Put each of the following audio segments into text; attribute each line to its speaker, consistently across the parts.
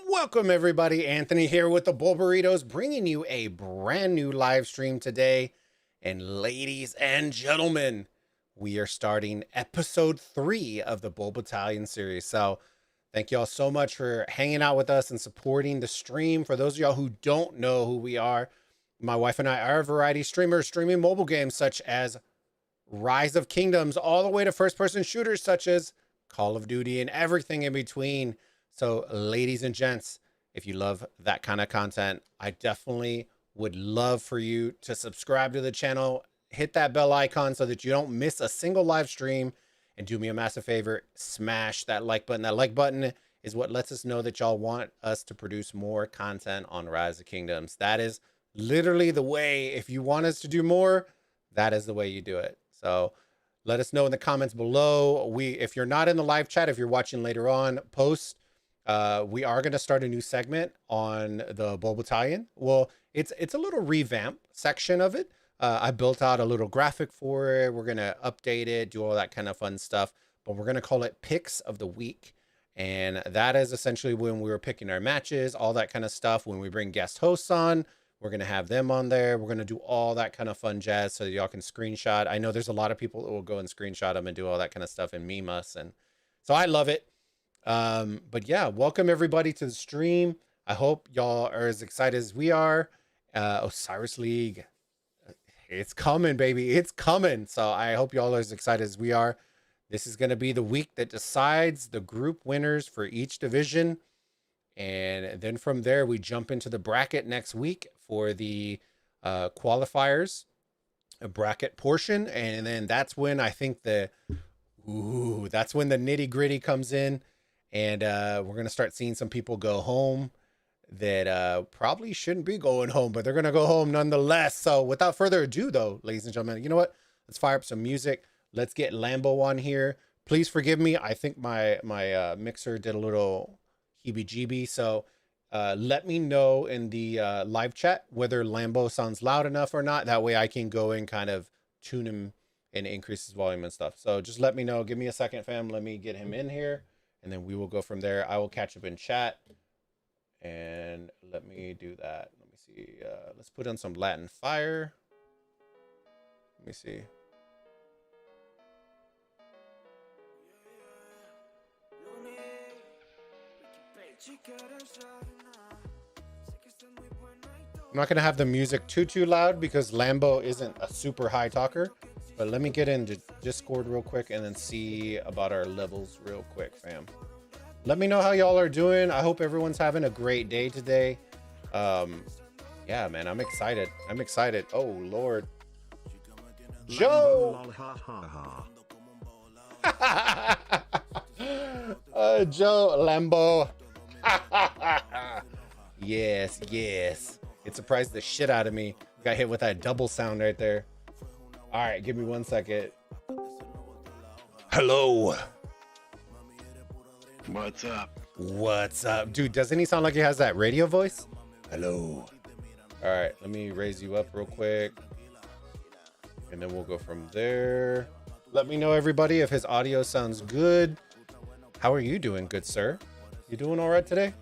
Speaker 1: Welcome, everybody. Anthony here with the Bulbaritos, bringing you a brand new live stream today. And ladies and gentlemen, we are starting episode 3 of the Bulbattalion series. So thank y'all so much for hanging out with us and supporting the stream. For those of y'all who don't know who we are, my wife and I are variety streamers streaming mobile games such as Rise of Kingdoms, all the way to first-person shooters such as Call of Duty and everything in between. So ladies and gents, if you love that kind of content, I definitely would love for you to subscribe to the channel, hit that bell icon so that you don't miss a single live stream, and do me a massive favor, smash that like button. That like button is what lets us know that y'all want us to produce more content on Rise of Kingdoms. That is literally the way. If you want us to do more, that is the way you do it. So let us know in the comments below. If you're not in the live chat, if you're watching later on, post. We are going to start a new segment on the Bulbattalion. Well, it's a little revamp section of it. I built out a little graphic for it. We're going to update it, do all that kind of fun stuff. But we're going to call it Picks of the Week. And that is essentially when we were picking our matches, all that kind of stuff. When we bring guest hosts on, we're going to have them on there. We're going to do all that kind of fun jazz so that y'all can screenshot. I know there's a lot of people that will go and screenshot them and do all that kind of stuff and meme us. And so I love it. But yeah, welcome everybody to the stream. I hope y'all are as excited as we are. Osiris League, it's coming, baby. It's coming. So I hope y'all are as excited as we are. This is going to be the week that decides the group winners for each division. And then from there, we jump into the bracket next week for the qualifiers, a bracket portion. And then that's when I think that's when the nitty gritty comes in. And we're going to start seeing some people go home that probably shouldn't be going home, but they're going to go home nonetheless. So without further ado, though, ladies and gentlemen, you know what? Let's fire up some music. Let's get Lambo on here. Please forgive me. I think my mixer did a little heebie-jeebie. So let me know in the live chat whether Lambo sounds loud enough or not. That way I can go and kind of tune him and increase his volume and stuff. So just let me know. Give me a second, fam. Let me get him in here. And then we will go from there. I will catch up in chat. And let me do that. Let me see. Let's put on some Latin fire. Let me see. I'm not going to have the music too loud because Lambo isn't a super high talker. But let me get into Discord real quick and then see about our levels real quick, fam. Let me know how y'all are doing. I hope everyone's having a great day today. Yeah, man, I'm excited. I'm excited. Oh, Lord. Joe! Joe Lambo. Yes. It surprised the shit out of me. Got hit with that double sound right there. All right, give me 1 second. Hello. What's up? Dude, doesn't he sound like he has that radio voice? Hello. All right, let me raise you up real quick. And then we'll go from there. Let me know, everybody, if his audio sounds good. How are you doing, good sir? You doing all right today?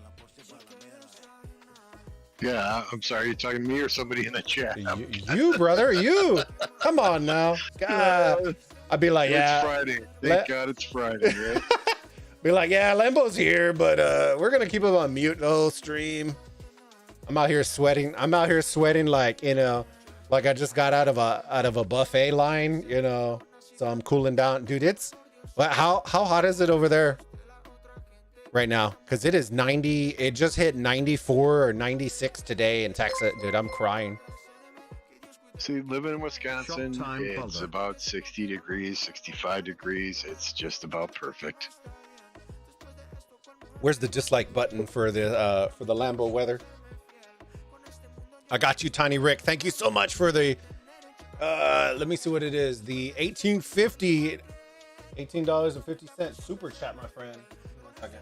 Speaker 2: Yeah, I'm sorry. You're talking to me or somebody in the chat?
Speaker 1: You, brother, you. Come on now. God. I'd be like, yeah.
Speaker 2: It's Friday. Thank God it's Friday, right?
Speaker 1: Be like, yeah, Lambo's here, but we're going to keep him on mute the whole stream. I'm out here sweating. Like, you know, like I just got out of a buffet line, you know, so I'm cooling down. Dude, how hot is it over there right now? Because it is 90. It just hit 94 or 96 today in Texas. Dude, I'm crying.
Speaker 2: See, living in Wisconsin, it's about 60 degrees, 65 degrees. It's just about perfect.
Speaker 1: Where's the dislike button for the Lambo weather? I got you, Tiny Rick. Thank you so much for the let me see what it is. The $18.50 super chat, my friend. 1 second.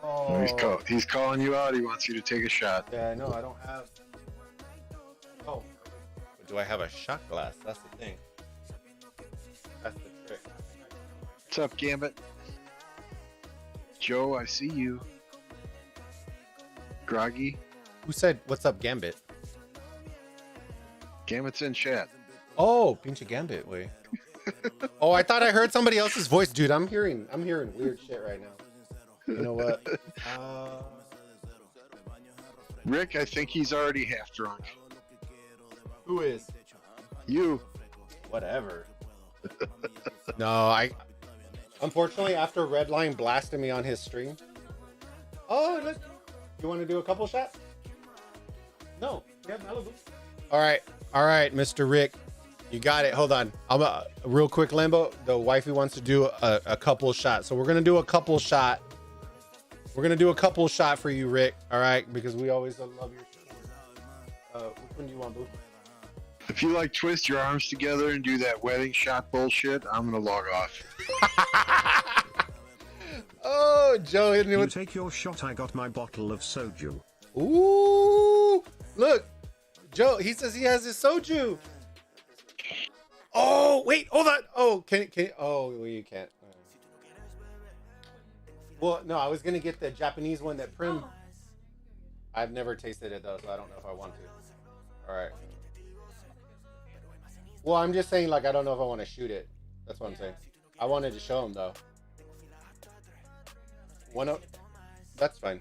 Speaker 1: Oh.
Speaker 2: He's calling you out. He wants you to take a shot.
Speaker 1: Yeah, I know. I don't have. Oh. But do I have a shot glass? That's the thing. That's the trick.
Speaker 2: What's up, Gambit? Joe, I see you. Groggy.
Speaker 1: Who said, what's up, Gambit?
Speaker 2: Gambit's in chat.
Speaker 1: Oh, pinche Gambit, wait. Oh, I thought I heard somebody else's voice. Dude, I'm hearing weird shit right now. You know what?
Speaker 2: Rick, I think he's already half drunk.
Speaker 1: Who is?
Speaker 2: You.
Speaker 1: Whatever. No, unfortunately, after Redline blasted me on his stream. Oh, look. You want to do a couple shots? No. Yeah, Malibu. All right, Mr. Rick. You got it. Hold on. I'm real quick, Lambo. The wifey wants to do a couple shots. So we're going to do a couple shot. We're going to do a couple shot for you, Rick. All right? Because we always love your shit. Which one do you want, Boo?
Speaker 2: If you like twist your arms together and do that wedding shot bullshit, I'm going to log off.
Speaker 1: Oh, Joe hitting me
Speaker 3: You
Speaker 1: with...
Speaker 3: take your shot. I got my bottle of soju.
Speaker 1: Ooh. Look. Joe, he says he has his soju. Oh, wait, hold on. Oh, can oh, well, you can't. Well, no, I was gonna get the Japanese one that Prim. I've never tasted it though, so I don't know if I want to. All right. Well, I'm just saying, like, I don't know if I want to shoot it. That's what I'm saying. I wanted to show him though. That's fine.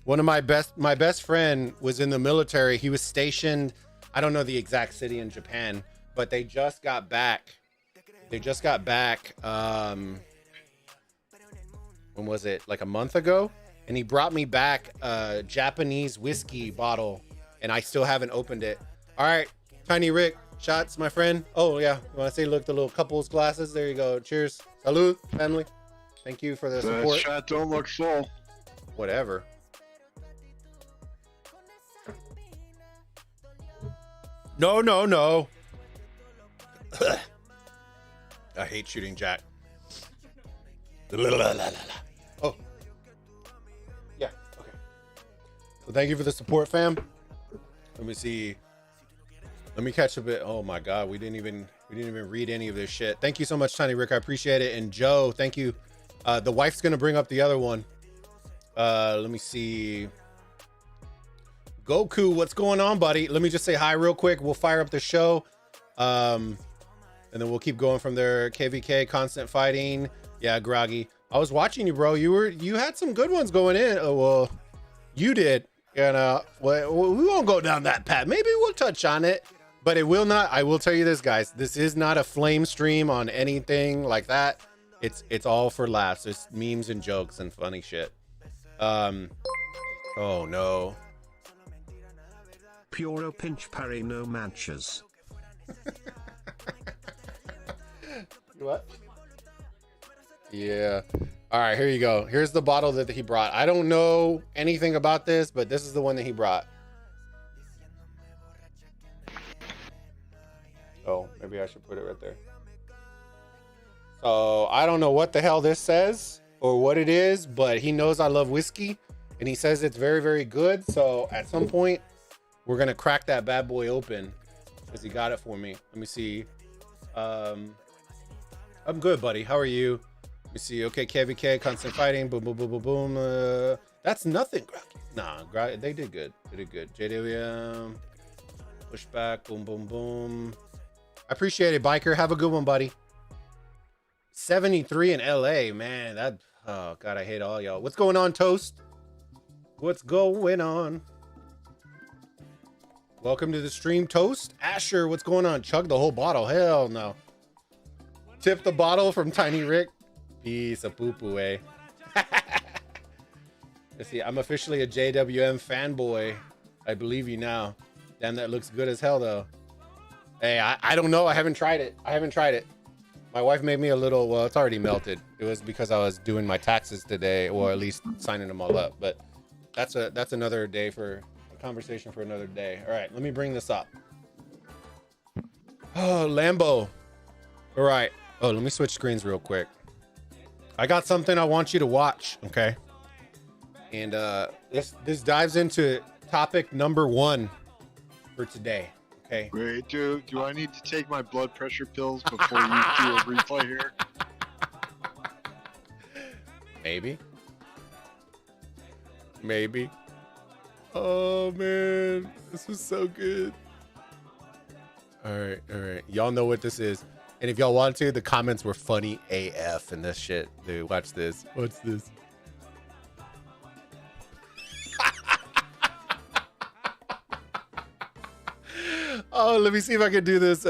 Speaker 1: One of my best friend was in the military. He was stationed, I don't know the exact city in Japan, but they just got back. When was it? Like a month ago? And he brought me back a Japanese whiskey bottle, and I still haven't opened it. All right, Tiny Rick, shots, my friend. Oh yeah, you want to say, look, the little couples glasses? There you go. Cheers. Salud, family. Thank you for the support.
Speaker 2: That shot don't look full.
Speaker 1: Whatever. No. I hate shooting Jack. Oh. Yeah, okay. So thank you for the support, fam. Let me see. Let me catch a bit. Oh my God, we didn't even read any of this shit. Thank you so much, Tiny Rick. I appreciate it. And Joe, thank you. The wife's gonna bring up the other one. Let me see. Goku, what's going on, buddy? Let me just say hi real quick. We'll fire up the show. And then we'll keep going from there. KVK, constant fighting. Yeah, Groggy. I was watching you, bro. You had some good ones going in. Oh, well, you did. And well, we won't go down that path. Maybe we'll touch on it, but it will not. I will tell you this, guys. This is not a flame stream on anything like that. It's all for laughs. It's memes and jokes and funny shit. Oh no.
Speaker 3: Puro pinch parry, no manchas.
Speaker 1: What? Yeah. All right, here you go. Here's the bottle that he brought. I don't know anything about this, but this is the one that he brought. Oh, maybe I should put it right there. So I don't know what the hell this says or what it is, but he knows I love whiskey and he says it's very, very good. So at some point we're going to crack that bad boy open because he got it for me. Let me see. I'm good, buddy. How are you? Let me see. Okay, KVK, constant fighting. Boom, boom, boom, boom, boom. That's nothing. Nah, they did good. They did good. JWM. Pushback. Boom, boom, boom. I appreciate it, Biker. Have a good one, buddy. 73 in LA, man. That. Oh God, I hate all y'all. What's going on, Toast? What's going on? Welcome to the stream, Toast. Asher, what's going on? Chug the whole bottle. Hell no. Tip the bottle from Tiny Rick. Piece of poo-poo, eh? Let's see. I'm officially a JWM fanboy. I believe you now. Damn, that looks good as hell, though. Hey, I don't know. I haven't tried it. My wife made me a little, well, it's already melted. It was because I was doing my taxes today, or at least signing them all up. But that's another day for a conversation for another day. All right, let me bring this up. Oh, Lambo. All right. Oh, let me switch screens real quick. I got something I want you to watch, okay? And this dives into topic number 1 for today. Okay.
Speaker 2: Wait, do I need to take my blood pressure pills before you do a replay here?
Speaker 1: Maybe. Oh man, this was so good. All right. Y'all know what this is. And if y'all want to, the comments were funny AF in this shit. Dude, watch this. What's this? Oh, let me see if I can do this.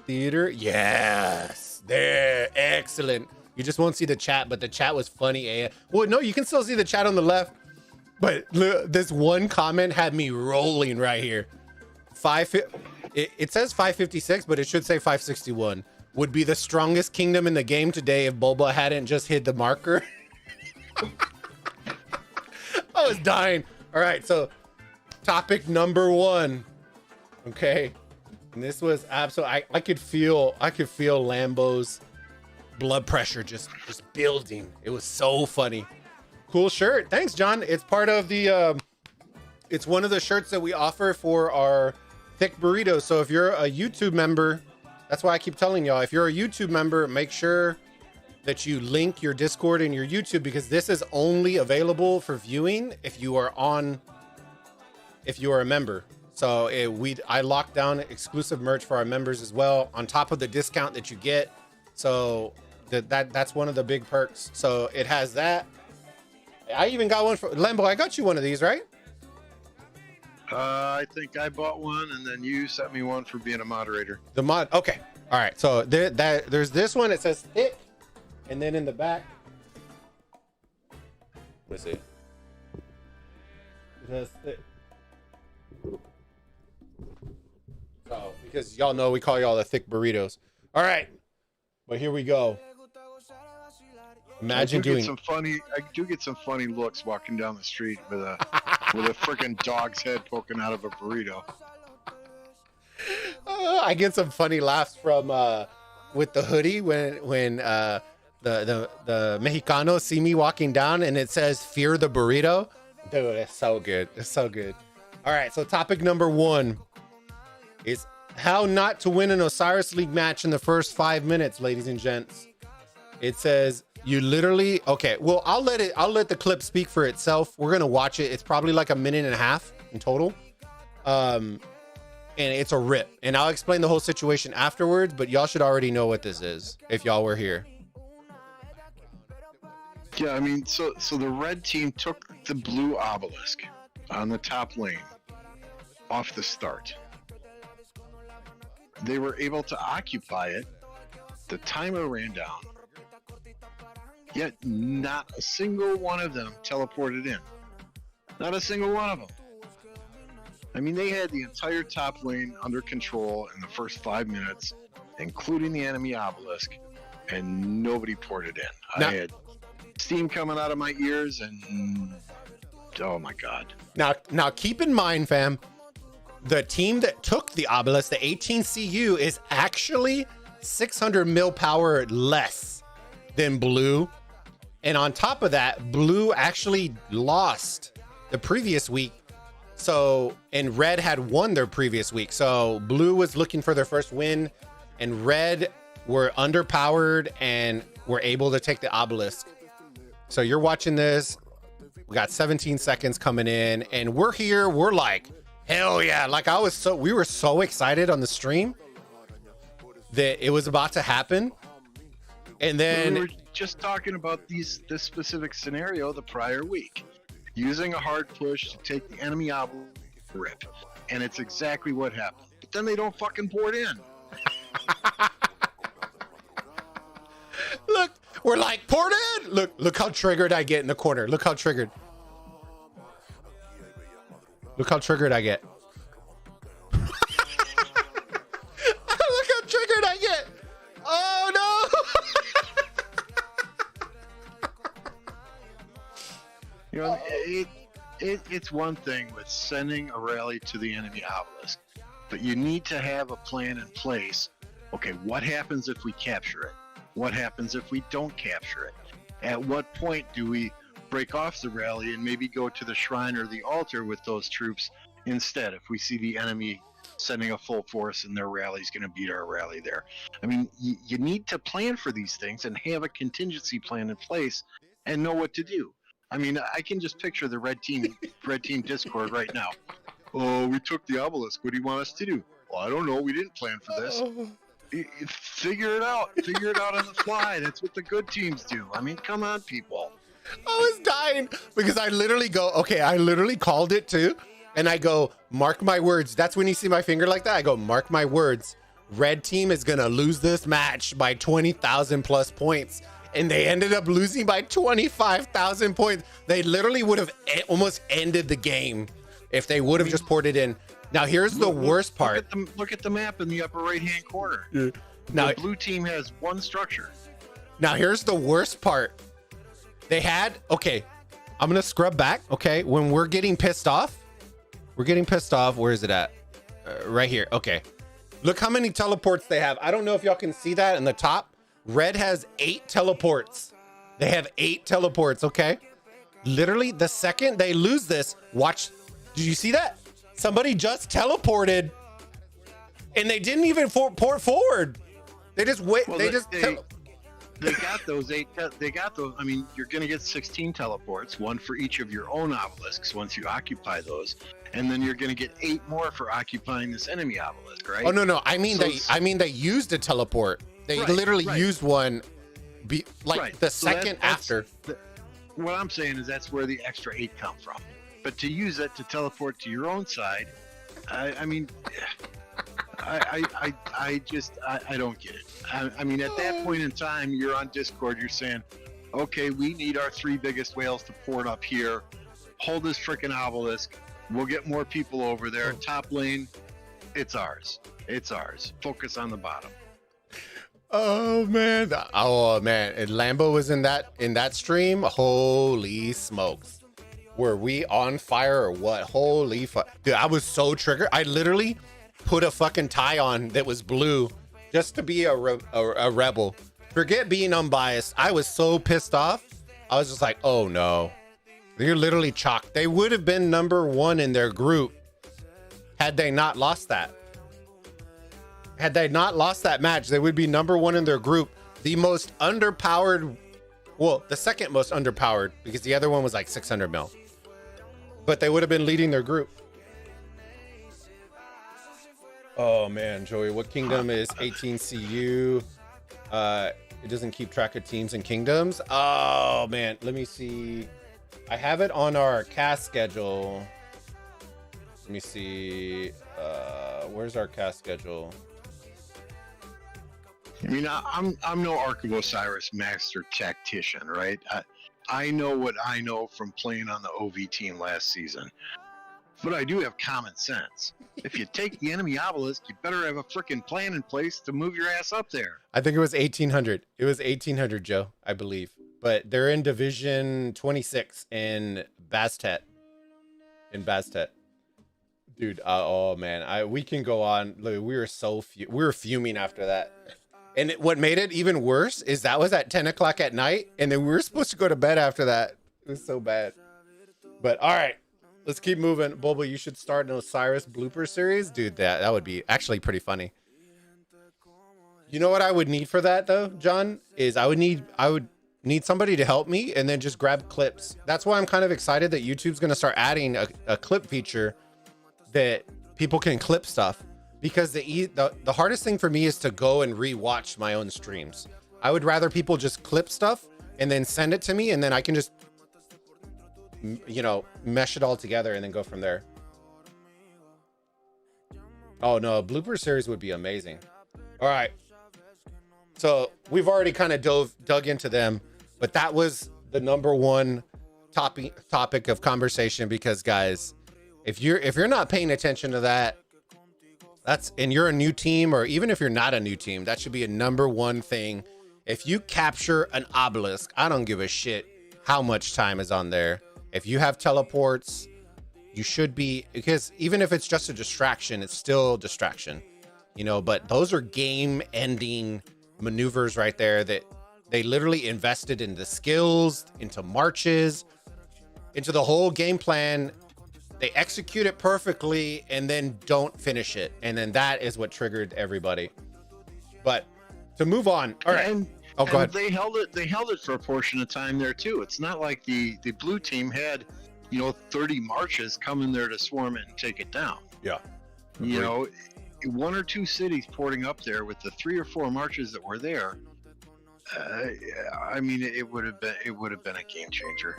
Speaker 1: Theater. Yes. There. Excellent. You just won't see the chat, but the chat was funny AF. Well, no, you can still see the chat on the left. But this one comment had me rolling right here. It says 556, but it should say 561. Would be the strongest kingdom in the game today if Bulba hadn't just hit the marker. I was dying. All right, so topic number 1. Okay, and this was absolutely. I could feel Lambo's blood pressure just building. It was so funny. Cool shirt. Thanks, John. It's part of the. It's one of the shirts that we offer for our thick burritos. So if you're a YouTube member, that's why I keep telling y'all, if you're a YouTube member, make sure that you link your Discord and your YouTube, because this is only available for viewing if you are a member. So I locked down exclusive merch for our members as well, on top of the discount that you get. So that's one of the big perks. So it has that. I even got one for Lambo. I got you one of these, right?
Speaker 2: I think I bought one, and then you sent me one for being a moderator.
Speaker 1: The mod. Okay. All right. So there's this one. It says thick, and then in the back. Let's see. It says thick. So because y'all know we call y'all the thick burritos. All right. But here we go. Imagine doing
Speaker 2: some funny. I do get some funny looks walking down the street with a freaking dog's head poking out of a burrito.
Speaker 1: I get some funny laughs from with the hoodie when the Mexicanos see me walking down and it says "Fear the burrito." Dude, it's so good. It's so good. All right, so topic number 1 is how not to win an Osiris League match in the first 5 minutes, ladies and gents. It says you literally, okay, well, I'll let the clip speak for itself. We're gonna watch it. It's probably like a minute and a half in total. And it's a rip. And I'll explain the whole situation afterwards, but y'all should already know what this is if y'all were here.
Speaker 2: Yeah, I mean, so the red team took the blue obelisk on the top lane off the start. They were able to occupy it. The timer ran down. Yet not a single one of them teleported in. Not a single one of them. I mean, they had the entire top lane under control in the first 5 minutes, including the enemy obelisk, and nobody ported in. I had steam coming out of my ears, and oh my God.
Speaker 1: Now keep in mind, fam, the team that took the obelisk, the 18 CU, is actually 600 mil power less than blue. And on top of that, blue actually lost the previous week. So, and red had won their previous week. So blue was looking for their first win, and red were underpowered and were able to take the obelisk. So you're watching this. We got 17 seconds coming in, and we're here. We're like, hell yeah. Like we were so excited on the stream that it was about to happen. And then
Speaker 2: we were just talking about this specific scenario the prior week, using a hard push to take the enemy obelisk rip, and it's exactly what happened. But then they don't fucking pour it in.
Speaker 1: Look, we're like, pour it in. Look how triggered I get in the corner. Look how triggered. Look how triggered I get. Look how triggered I get. Oh no.
Speaker 2: You know, it's one thing with sending a rally to the enemy obelisk, but you need to have a plan in place. Okay, what happens if we capture it? What happens if we don't capture it? At what point do we break off the rally and maybe go to the shrine or the altar with those troops instead. If we see the enemy sending a full force and their rally's going to beat our rally there. I mean, you need to plan for these things and have a contingency plan in place and know what to do. I mean, I can just picture the red team Discord right now. Oh, we took the obelisk. What do you want us to do? Well, I don't know. We didn't plan for this. Figure it out. Figure it out on the fly. That's what the good teams do. I mean, come on, people.
Speaker 1: I was dying because I literally go, okay, I literally called it too. And I go, mark my words. That's when you see my finger like that. I go, mark my words. Red team is going to lose this match by 20,000 plus points. And they ended up losing by 25,000 points. They literally would have almost ended the game if they would have just poured it in. Now, here's the worst part.
Speaker 2: Look at the map in the upper right-hand corner.
Speaker 1: Yeah. Now,
Speaker 2: the blue team has one structure.
Speaker 1: Now, here's the worst part. They had, okay, I'm going to scrub back, okay? When we're getting pissed off, where is it at? Right here, okay. Look how many teleports they have. I don't know if y'all can see that in the top. Red has 8 teleports. They have 8 teleports, okay? Literally, the second they lose this, watch. Did you see that? Somebody just teleported, and they didn't even pour forward. They just wait.
Speaker 2: Well, they got those 8. They got those. I mean, you're going to get 16 teleports, one for each of your own obelisks once you occupy those, and then you're going to get 8 more for occupying this enemy obelisk, right?
Speaker 1: Oh no, I mean they used a teleport. They literally used one, the second after.
Speaker 2: What I'm saying is that's where the extra 8 come from. But to use it to teleport to your own side, I mean, I don't get it. I mean, at that point in time, you're on Discord, you're saying, okay, we need our 3 biggest whales to port up here. Hold this freaking obelisk. We'll get more people over there. Top lane, it's ours. It's ours. Focus on the bottom.
Speaker 1: Oh man. And Lambo was in that stream. Holy smokes. Were we on fire or what? Holy fuck. Dude, I was so triggered. I literally put a fucking tie on that was blue just to be a rebel. Forget being unbiased. I was so pissed off. I was just like, oh no. You're literally chalked. They would have been number 1 in their group had they not lost that. Had they not lost that match, they would be number 1 in their group. The most underpowered, well, the second most underpowered, because the other one was like 600 mil. But they would have been leading their group. Oh man, Joey, what kingdom is 18 CU? It doesn't keep track of teams and kingdoms. Oh man, let me see. I have it on our cast schedule. Let me see. Where's our cast schedule?
Speaker 2: I mean, I'm no Ark of Osiris master tactician, right? I know what I know from playing on the OV team last season. But I do have common sense. If you take the enemy obelisk, you better have a freaking plan in place to move your ass up there.
Speaker 1: I think it was 1800. It was 1800, Joe, I believe. But they're in Division 26 in Bastet. Dude, oh man, we can go on. Look, we were fuming after that. And what made it even worse is that was at 10 o'clock at night, and then we were supposed to go to bed after that. It was so bad. But all right, let's keep moving. Bulba, you should start an Osiris blooper series. Dude, that would be actually pretty funny. You know what I would need for that though, John? Is I would need somebody to help me and then just grab clips. That's why I'm kind of excited that YouTube's going to start adding a clip feature that people can clip stuff. Because the hardest thing for me is to go and re-watch my own streams. I would rather people just clip stuff and then send it to me, and then I can just, mesh it all together and then go from there. Oh no, a blooper series would be amazing. All right. So we've already kind of dug into them, but that was the number 1 topic of conversation because guys, if you're not paying attention to that, and you're a new team, or even if you're not a new team, that should be a number 1 thing. If you capture an obelisk, I don't give a shit how much time is on there. If you have teleports, you should be, because even if it's just a distraction, it's still distraction, but those are game ending maneuvers right there that they literally invested in the skills, into marches, into the whole game plan. They execute it perfectly and then don't finish it. And then that is what triggered everybody. But to move on. All right. Go ahead.
Speaker 2: They held it for a portion of time there too. It's not like the blue team had, 30 marches come in there to swarm it and take it down.
Speaker 1: Yeah.
Speaker 2: Agreed. One or two cities porting up there with the 3 or 4 marches that were there. It would have been a game changer.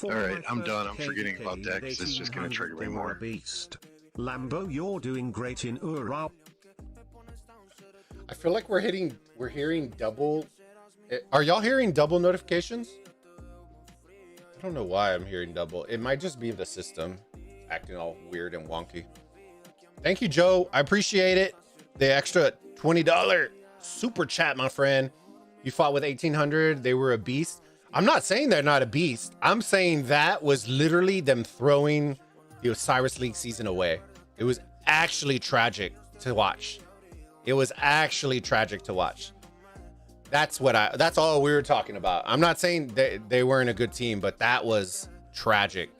Speaker 2: All right, I'm done. I'm forgetting about that because it's just going to trigger me more.
Speaker 3: Beast. Lambo, you're doing great in Ura.
Speaker 1: I feel like we're hearing double. Are y'all hearing double notifications? I don't know why I'm hearing double. It might just be the system acting all weird and wonky. Thank you, Joe. I appreciate it. The extra $20 super chat, my friend. You fought with 1800. They were a beast. I'm not saying they're not a beast. I'm saying that was literally them throwing the Osiris League season away. It was actually tragic to watch. It was actually tragic to watch. That's all we were talking about. I'm not saying they weren't a good team, but that was tragic.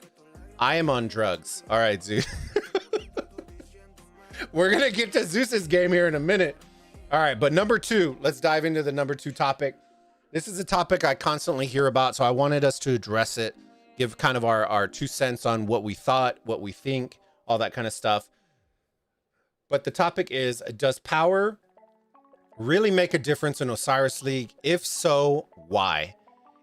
Speaker 1: I am on drugs. All right, Zeus. We're going to get to Zeus's game here in a minute. All right, but number 2, let's dive into the number 2 topic. This is a topic I constantly hear about, so I wanted us to address it, give kind of our 2 cents on what we thought, what we think, all that kind of stuff. But the topic is, does power really make a difference in Osiris League? If so, why?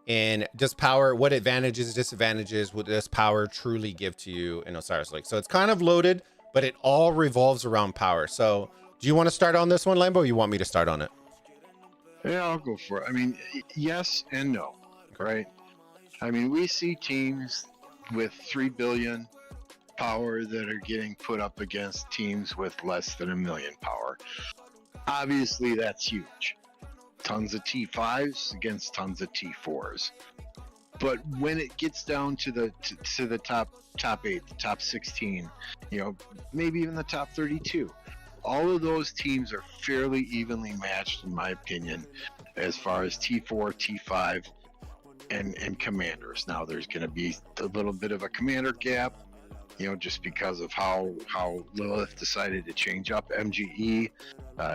Speaker 1: And does power, what advantages, disadvantages would this power truly give to you in Osiris League? So it's kind of loaded, but it all revolves around power. So do you want to start on this one, Lambo, or you want me to start on it?
Speaker 2: Yeah, I'll go for it. Yes and no, right? We see teams with 3 billion power that are getting put up against teams with less than 1 million power. Obviously, that's huge. Tons of T5s against tons of T4s. But when it gets down to the top 8, the top 16, maybe even the top 32, all of those teams are fairly evenly matched, in my opinion, as far as T4, T5, and commanders. Now, there's going to be a little bit of a commander gap, just because of how Lilith decided to change up MGE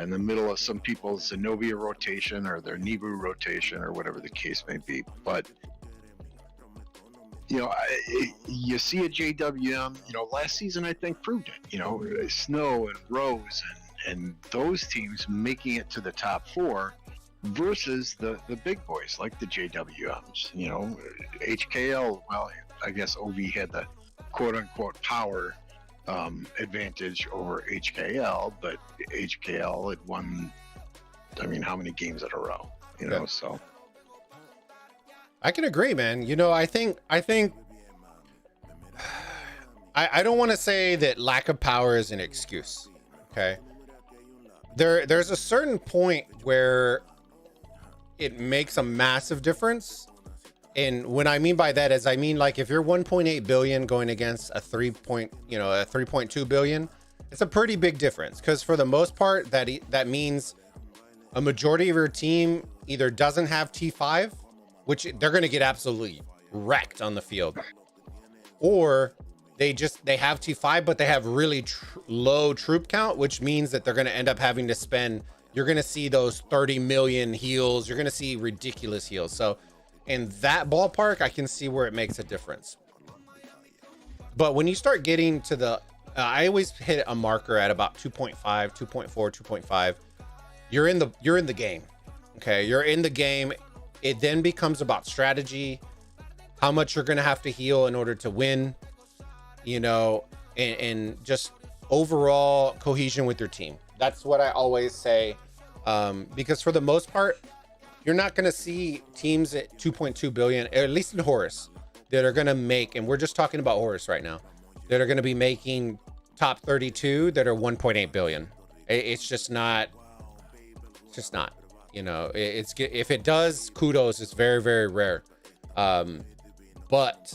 Speaker 2: in the middle of some people's Zenobia rotation or their Nibu rotation or whatever the case may be. But, you see a JWM, last season I think proved it, Snow and Rose and those teams making it to the top 4 versus the big boys like the JWMs, HKL, well, I guess OV had the quote-unquote power advantage over HKL, but HKL had won, how many games in a row,
Speaker 1: Yeah.
Speaker 2: So
Speaker 1: I can agree, man. I think I don't want to say that lack of power is an excuse. Okay. There's a certain point where it makes a massive difference. And what I mean by that is, like if you're 1.8 billion going against a 3.2 billion, it's a pretty big difference. Because for the most part, that means a majority of your team either doesn't have T5, which they're going to get absolutely wrecked on the field, or they have T5, but they have really low troop count, which means that they're going to end up having to spend. You're going to see those 30 million heals. You're going to see ridiculous heals. So in that ballpark, I can see where it makes a difference. But when you start getting to I always hit a marker at about 2.5, 2.4, 2.5. You're in the game. Okay. You're in the game. It then becomes about strategy, how much you're going to have to heal in order to win, and just overall cohesion with your team. That's what I always say. Because for the most part, you're not going to see teams at 2.2 billion, at least in Horus, that are going to make, and we're just talking about Horus right now, that are going to be making top 32 that are 1.8 billion. It's just not, if it does, kudos. It's very, very rare. But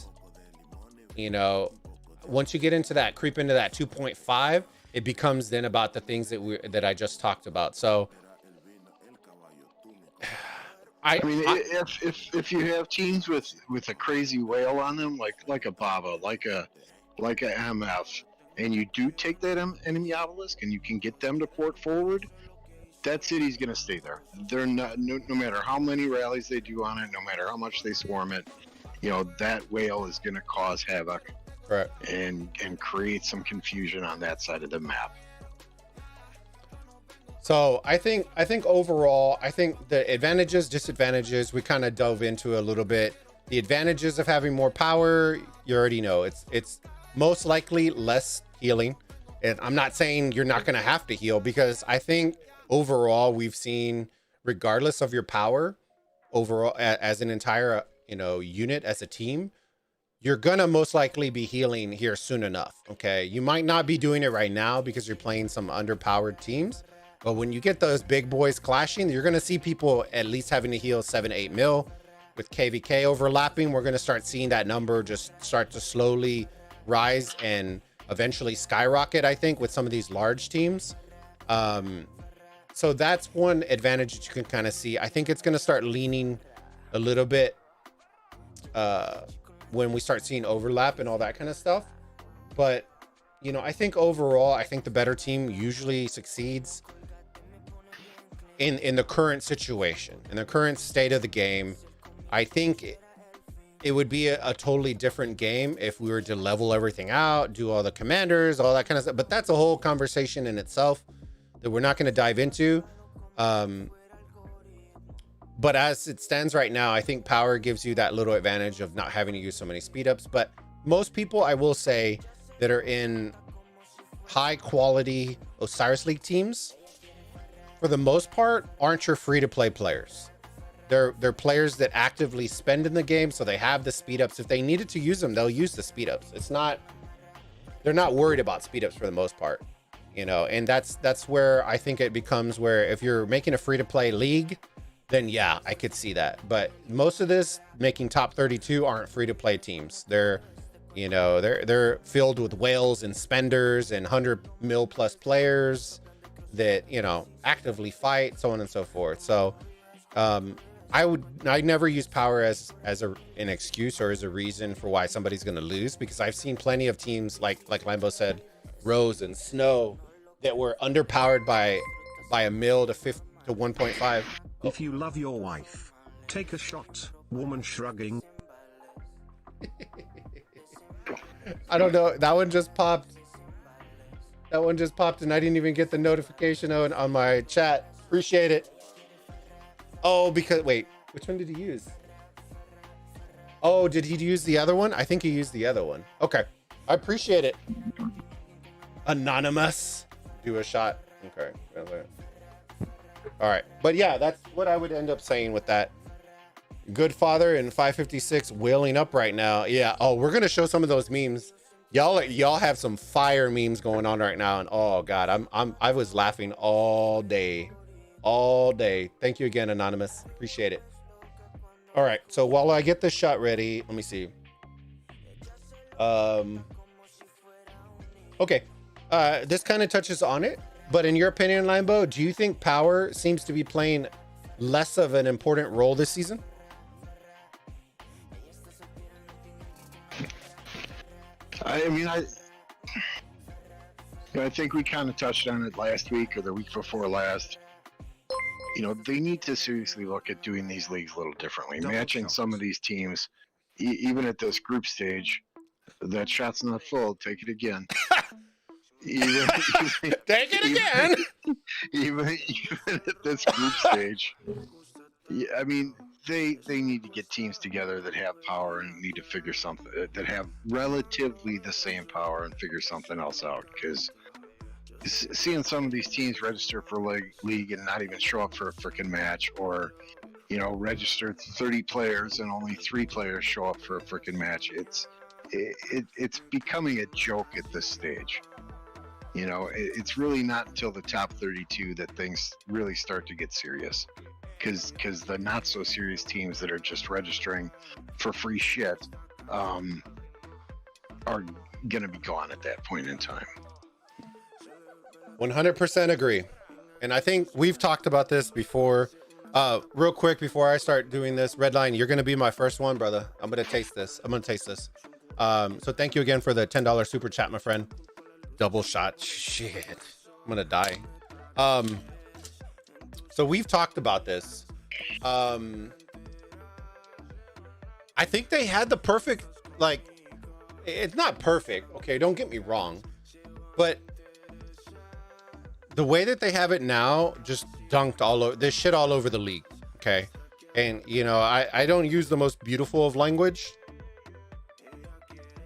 Speaker 1: once you get into that, creep into that 2.5, it becomes then about the things that I just talked about. So
Speaker 2: I mean, if you have teams with a crazy whale on them, like a Baba, like a MF, and you do take that enemy obelisk and you can get them to port forward, that city's going to stay there. They're not, no matter how many rallies they do on it, no matter how much they swarm it, you know, that whale is going to cause havoc,
Speaker 1: right,
Speaker 2: and create some confusion on that side of the map.
Speaker 1: So I think overall, I think the advantages, disadvantages, we kind of dove into a little bit. The advantages of having more power, you already know, it's most likely less healing. And I'm not saying you're not going to have to heal, because I think overall we've seen, regardless of your power, overall as an entire, you know, unit, as a team, you're going to most likely be healing here soon enough. Okay. You might not be doing it right now because you're playing some underpowered teams. But when you get those big boys clashing, you're going to see people at least having to heal 7-8 mil. With KVK overlapping, we're going to start seeing that number just start to slowly rise and eventually skyrocket, I think, with some of these large teams. So that's one advantage that you can kind of see. I think it's going to start leaning a little bit when we start seeing overlap and all that kind of stuff. But, you know, I think overall, I think the better team usually succeeds in the current situation, in the current state of the game. I think it would be a totally different game if we were to level everything out, do all the commanders, all that kind of stuff. But that's a whole conversation in itself that we're not going to dive into. But as it stands right now, I think power gives you that little advantage of not having to use so many speed ups. But most people, I will say, that are in high quality Osiris League teams, for the most part, aren't your free to play players. They're players that actively spend in the game, so they have the speed ups. If they needed to use them, they'll use the speed ups. They're not worried about speed ups for the most part, you know. And that's where I think it becomes, where if you're making a free to play league, then yeah, I could see that. But most of this making top 32 aren't free to play teams. They're, you know, they're filled with whales and spenders and 100 mil plus players that, you know, actively fight, so on and so forth. So I never use power as an excuse or as a reason for why somebody's going to lose, because I've seen plenty of teams like Lambo said, Rose and Snow, that were underpowered by a mil to 1.5.
Speaker 3: If you love your wife, take a shot. Woman shrugging.
Speaker 1: I don't know, that one just popped and I didn't even get the notification on my chat. Appreciate it. Oh, because wait, which one did he use? Oh, did he use the other one? I think he used the other one. Okay, I appreciate it. Anonymous, do a shot. Okay, all right, but yeah, that's what I would end up saying with that. Good Father and 556 wailing up right now. Yeah. Oh, we're gonna show some of those memes. Y'all have some fire memes going on right now, and oh god, I was laughing all day. Thank you again, Anonymous. Appreciate it. All right, so while I get this shot ready, let me see. Okay, this kind of touches on it, but in your opinion, Lambo, do you think power seems to be playing less of an important role this season?
Speaker 2: I mean, I think we kind of touched on it last week or the week before last. You know, they need to seriously look at doing these leagues a little differently, matching some of these teams, even at this group stage. That shot's not full. Take it again.
Speaker 1: Take it again.
Speaker 2: Even at this group stage, yeah, I mean, they need to get teams together that have power and need to figure something, that have relatively the same power and figure something else out. Because seeing some of these teams register for league and not even show up for a freaking match, or, you know, register 30 players and only 3 players show up for a freaking match, it's becoming a joke at this stage. You know, it's really not until the top 32 that things really start to get serious. Because the not so serious teams that are just registering for free shit are gonna be gone at that point in time.
Speaker 1: 100% agree. And I think we've talked about this before. Real quick before I start doing this, Redline, you're gonna be my first one, brother. I'm gonna taste this. So thank you again for the $10 super chat, my friend. Double shot. Shit, I'm gonna die. So we've talked about this. I think they had the perfect, like, it's not perfect. Okay, don't get me wrong, but the way that they have it now just dunked all over this shit all over the league. Okay. And you know, I don't use the most beautiful of language.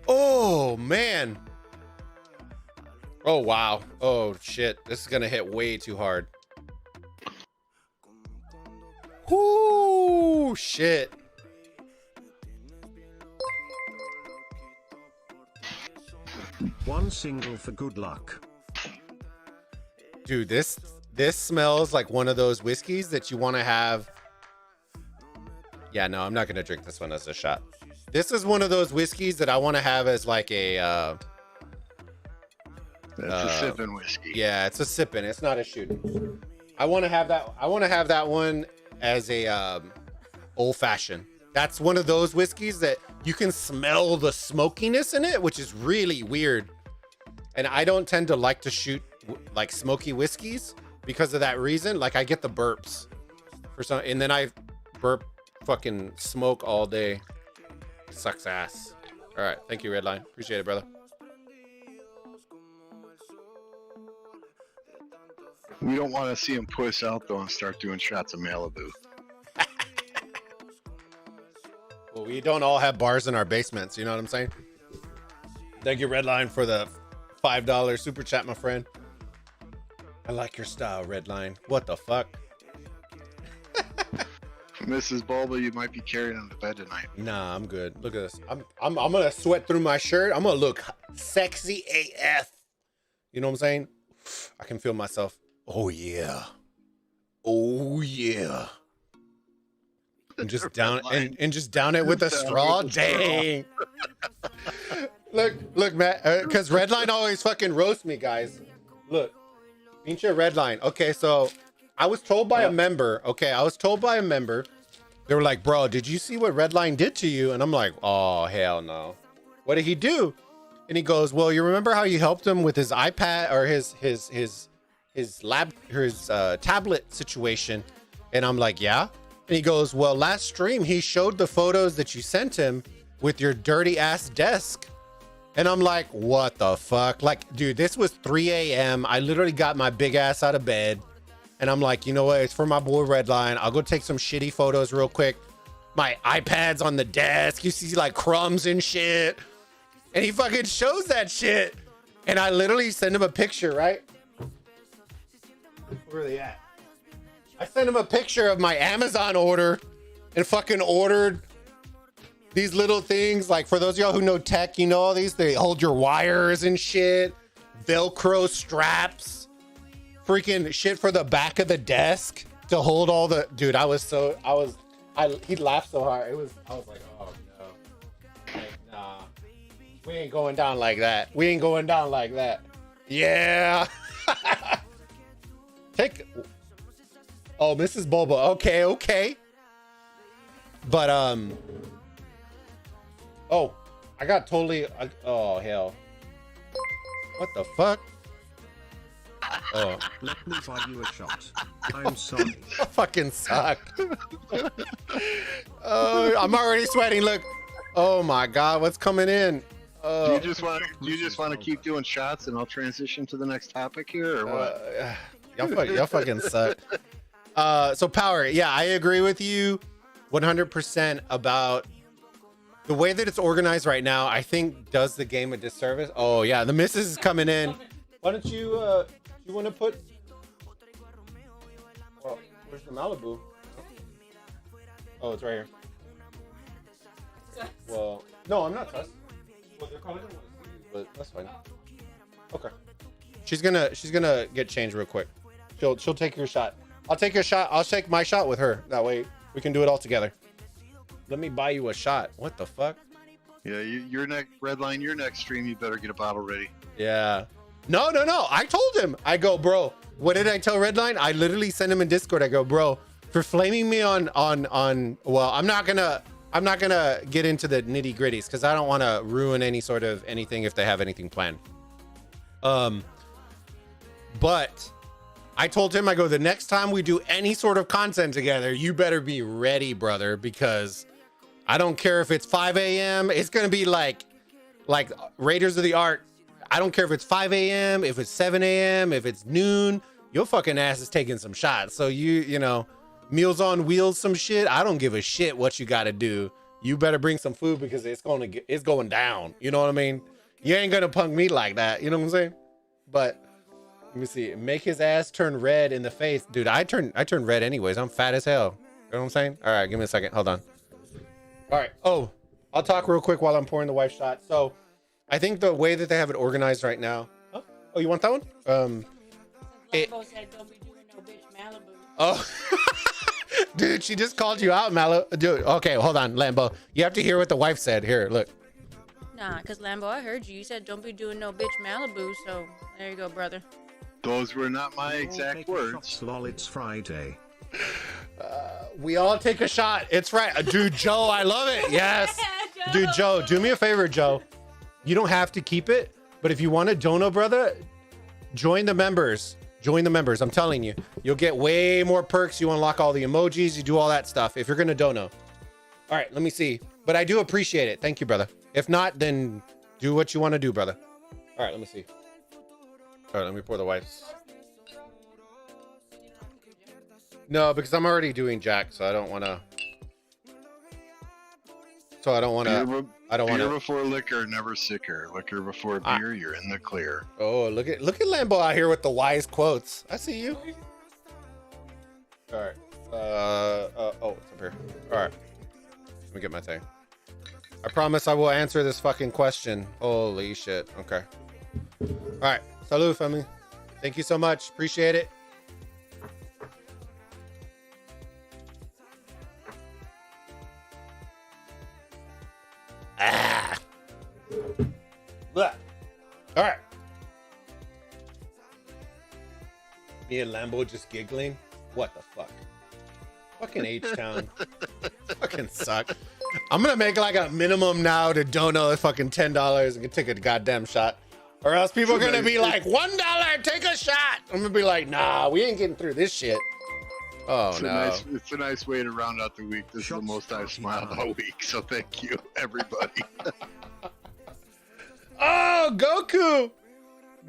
Speaker 1: Oh man. Oh wow. Oh shit. This is gonna hit way too hard. Whoo shit.
Speaker 3: One single for good luck.
Speaker 1: Dude, this smells like one of those whiskeys that you want to have. Yeah, no, I'm not gonna drink this one as a shot. This is one of those whiskeys that I want to have as like a
Speaker 2: That's a sipping whiskey.
Speaker 1: yeah, it's a sipping, it's not a shooting. I want to have that one as a old fashioned. That's one of those whiskeys that you can smell the smokiness in it, which is really weird. And I don't tend to like to shoot like smoky whiskeys because of that reason. Like I get the burps for some, and then I burp fucking smoke all day. Sucks ass. All right, thank you, Redline. Appreciate it, brother.
Speaker 2: We don't want to see him puss out though and start doing shots of Malibu.
Speaker 1: Well, we don't all have bars in our basements. You know what I'm saying? Thank you, Redline, for the $5 super chat, my friend. I like your style, Redline. What the fuck?
Speaker 2: Mrs. Bulba, you might be carrying him to bed tonight.
Speaker 1: Nah, I'm good. Look at this. I'm gonna sweat through my shirt. I'm gonna look sexy AF. You know what I'm saying? I can feel myself. Oh yeah. Oh yeah. And just down and just down it with a straw. Dang. Look, Matt. Because Redline always fucking roast me, guys. Look, pinche Redline. Okay, so I was told by a member. Okay, I was told by a member. They were like, "Bro, did you see what Redline did to you?" And I'm like, "Oh hell no. What did he do?" And he goes, "Well, you remember how you helped him with his iPad or his tablet situation?" And I'm like, "Yeah." And he goes, "Well, last stream he showed the photos that you sent him with your dirty ass desk." And I'm like, what the fuck? Like, dude, this was 3 a.m. I literally got my big ass out of bed. And I'm like, you know what? It's for my boy Redline. I'll go take some shitty photos real quick. My iPad's on the desk. You see like crumbs and shit. And he fucking shows that shit. And I literally send him a picture, right? Where are they at? I sent him a picture of my Amazon order and fucking ordered these little things. Like, for those of y'all who know tech, you know all these, they hold your wires and shit, Velcro straps, freaking shit for the back of the desk to hold all the, dude, he laughed so hard. I was like, oh no, like, nah, we ain't going down like that. Yeah. Oh, Mrs. Bulba. Okay. But, oh, I got totally, oh, hell. What the fuck? Oh.
Speaker 3: Let me buy you a shot. I'm sorry.
Speaker 1: I fucking suck. Oh, I'm already sweating. Look. Oh my God, what's coming in?
Speaker 2: Do you just want to keep doing shots and I'll transition to the next topic here, or what?
Speaker 1: Y'all fucking suck. So Power, yeah, I agree with you 100% about the way that it's organized right now. I think does the game a disservice. Oh yeah, the missus is coming in. Why don't you you want to put, well, where's the Malibu? Oh, it's right here. Well, no, I'm not touched. Well, they're calling it, but that's fine. Okay. She's gonna get changed real quick. She'll take your shot. I'll take your shot. I'll take my shot with her. That way we can do it all together. Let me buy you a shot. What the fuck?
Speaker 2: Yeah, your next Redline, your next stream, you better get a bottle ready.
Speaker 1: Yeah. No. I told him. I go, bro. What did I tell Redline? I literally sent him in Discord. I go, bro. for flaming me on well, I'm not gonna get into the nitty gritties because I don't want to ruin any sort of anything if they have anything planned. But I told him, I go, the next time we do any sort of content together, you better be ready, brother, because I don't care if it's 5 a.m. It's gonna be like Raiders of the Ark. I don't care if it's 5 a.m., if it's 7 a.m., if it's noon, your fucking ass is taking some shots. So you know, Meals on Wheels, some shit. I don't give a shit what you got to do. You better bring some food because it's going down. You know what I mean? You ain't gonna punk me like that. You know what I'm saying? But let me see. Make his ass turn red in the face, dude. I turn red anyways. I'm fat as hell. You know what I'm saying? All right, give me a second. Hold on. All right. Oh, I'll talk real quick while I'm pouring the wife shot. So, I think the way that they have it organized right now. Oh, you want that one?
Speaker 4: Lambo said, "Don't be doing no bitch Malibu."
Speaker 1: Oh, dude, she just called you out, Malibu. Dude, okay, hold on, Lambo. You have to hear what the wife said. Here, look.
Speaker 4: Nah, cause Lambo, I heard you. You said, "Don't be doing no bitch Malibu." So there you go, brother.
Speaker 2: Those were not my exact words.
Speaker 3: Lol, it's Friday.
Speaker 1: We all take a shot. It's right, dude. Joe, I love it. Yes, dude. Joe, do me a favor, Joe. You don't have to keep it, but if you want to dono, brother, join the members. Join the members. I'm telling you, you'll get way more perks. You unlock all the emojis. You do all that stuff if you're gonna dono. All right, let me see. But I do appreciate it. Thank you, brother. If not, then do what you want to do, brother. All right, let me see. All right, let me pour the wipes. No, because I'm already doing Jack, so I don't want to. So I don't want to. I don't want
Speaker 2: Beer
Speaker 1: to.
Speaker 2: before liquor, never sicker. Liquor before beer, you're in the clear.
Speaker 1: Oh, look at Lambo out here with the wise quotes. I see you. All right. Oh, it's up here. All right. Let me get my thing. I promise I will answer this fucking question. Holy shit. Okay. All right. Salud, family. Thank you so much. Appreciate it. Ah. Blah. All right. Me and Lambo just giggling. What the fuck? Fucking H-Town. Fucking suck. I'm gonna make like a minimum now to dono fucking $10 and take a goddamn shot. Or else people are gonna be like, $1, take a shot. I'm gonna be like, nah, we ain't getting through this shit. Oh no.
Speaker 2: It's a nice way to round out the week. This is the most I've smiled all week, so thank you, everybody.
Speaker 1: Oh, Goku!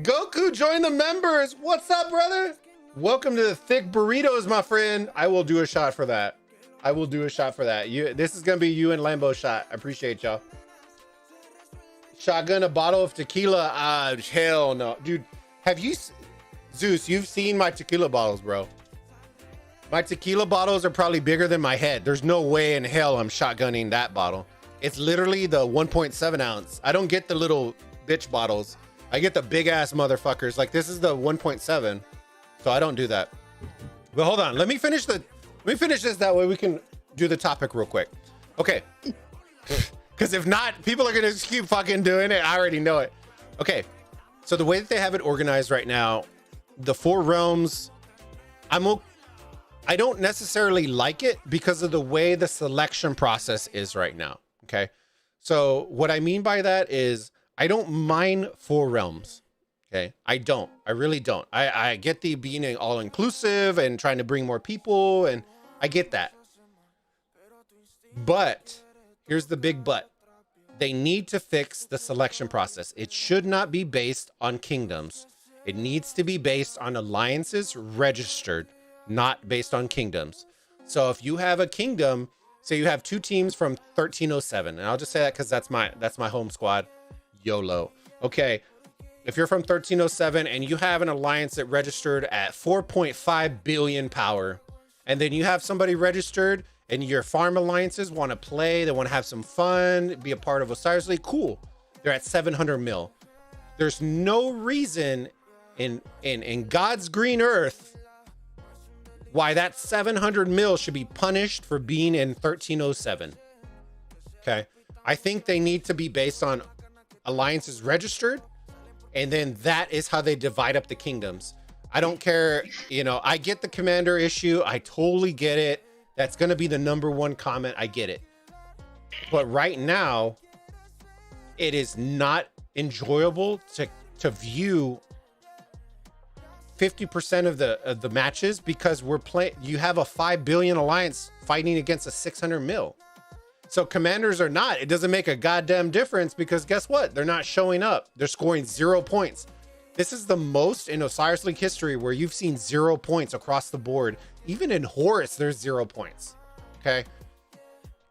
Speaker 1: Goku, join the members. What's up, brother? Welcome to the thick burritos, my friend. I will do a shot for that. I will do a shot for that. This is gonna be you and Lambo shot. I appreciate y'all. Shotgun a bottle of tequila. Hell no, dude. Have you, Zeus? You've seen my tequila bottles, bro. My tequila bottles are probably bigger than my head. There's no way in hell I'm shotgunning that bottle. It's literally the 1.7 ounce. I don't get the little bitch bottles. I get the big ass motherfuckers. Like this is the 1.7. So I don't do that. But hold on. Let me finish this. That way we can do the topic real quick. Okay. Because if not, people are going to just keep fucking doing it. I already know it. Okay. So the way that they have it organized right now, the 4 realms, I don't necessarily like it because of the way the selection process is right now. Okay. So what I mean by that is I don't mind 4 realms. Okay. I don't. I really don't. I get the being all inclusive and trying to bring more people, and I get that. But here's the big but. They need to fix the selection process. It should not be based on kingdoms. It needs to be based on alliances registered, not based on kingdoms. So if you have a kingdom, say you have 2 teams from 1307, and I'll just say that because that's my home squad. YOLO. Okay. If you're from 1307 and you have an alliance that registered at 4.5 billion power, and then you have somebody registered and your farm alliances want to play, they want to have some fun, be a part of Osiris League, cool. They're at 700 mil. There's no reason in God's green earth why that 700 mil should be punished for being in 1307. Okay. I think they need to be based on alliances registered, and then that is how they divide up the kingdoms. I don't care. You know, I get the commander issue. I totally get it. That's going to be the number one comment. I get it. But right now, it is not enjoyable to view 50% of the matches because we're playing. You have a 5 billion alliance fighting against a 600 mil. So commanders are not. It doesn't make a goddamn difference because guess what? They're not showing up. They're scoring 0 points. This is the most in Osiris League history where you've seen 0 points across the board. Even in Horus, there's 0 points. Okay.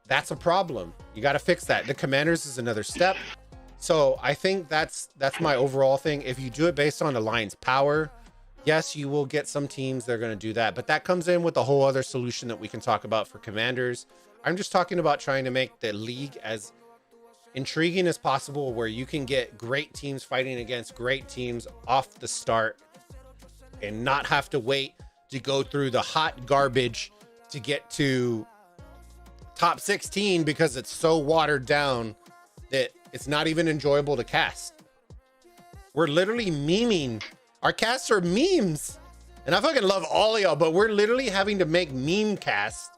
Speaker 1: That's a problem. You got to fix that. The commanders is another step. So I think that's my overall thing. If you do it based on alliance power, yes, you will get some teams that are going to do that, but that comes in with a whole other solution that we can talk about for commanders. I'm just talking about trying to make the league as intriguing as possible where you can get great teams fighting against great teams off the start and not have to wait to go through the hot garbage to get to top 16 because it's so watered down that it's not even enjoyable to cast. We're literally memeing. Our casts are memes. And I fucking love all of y'all, but we're literally having to make meme casts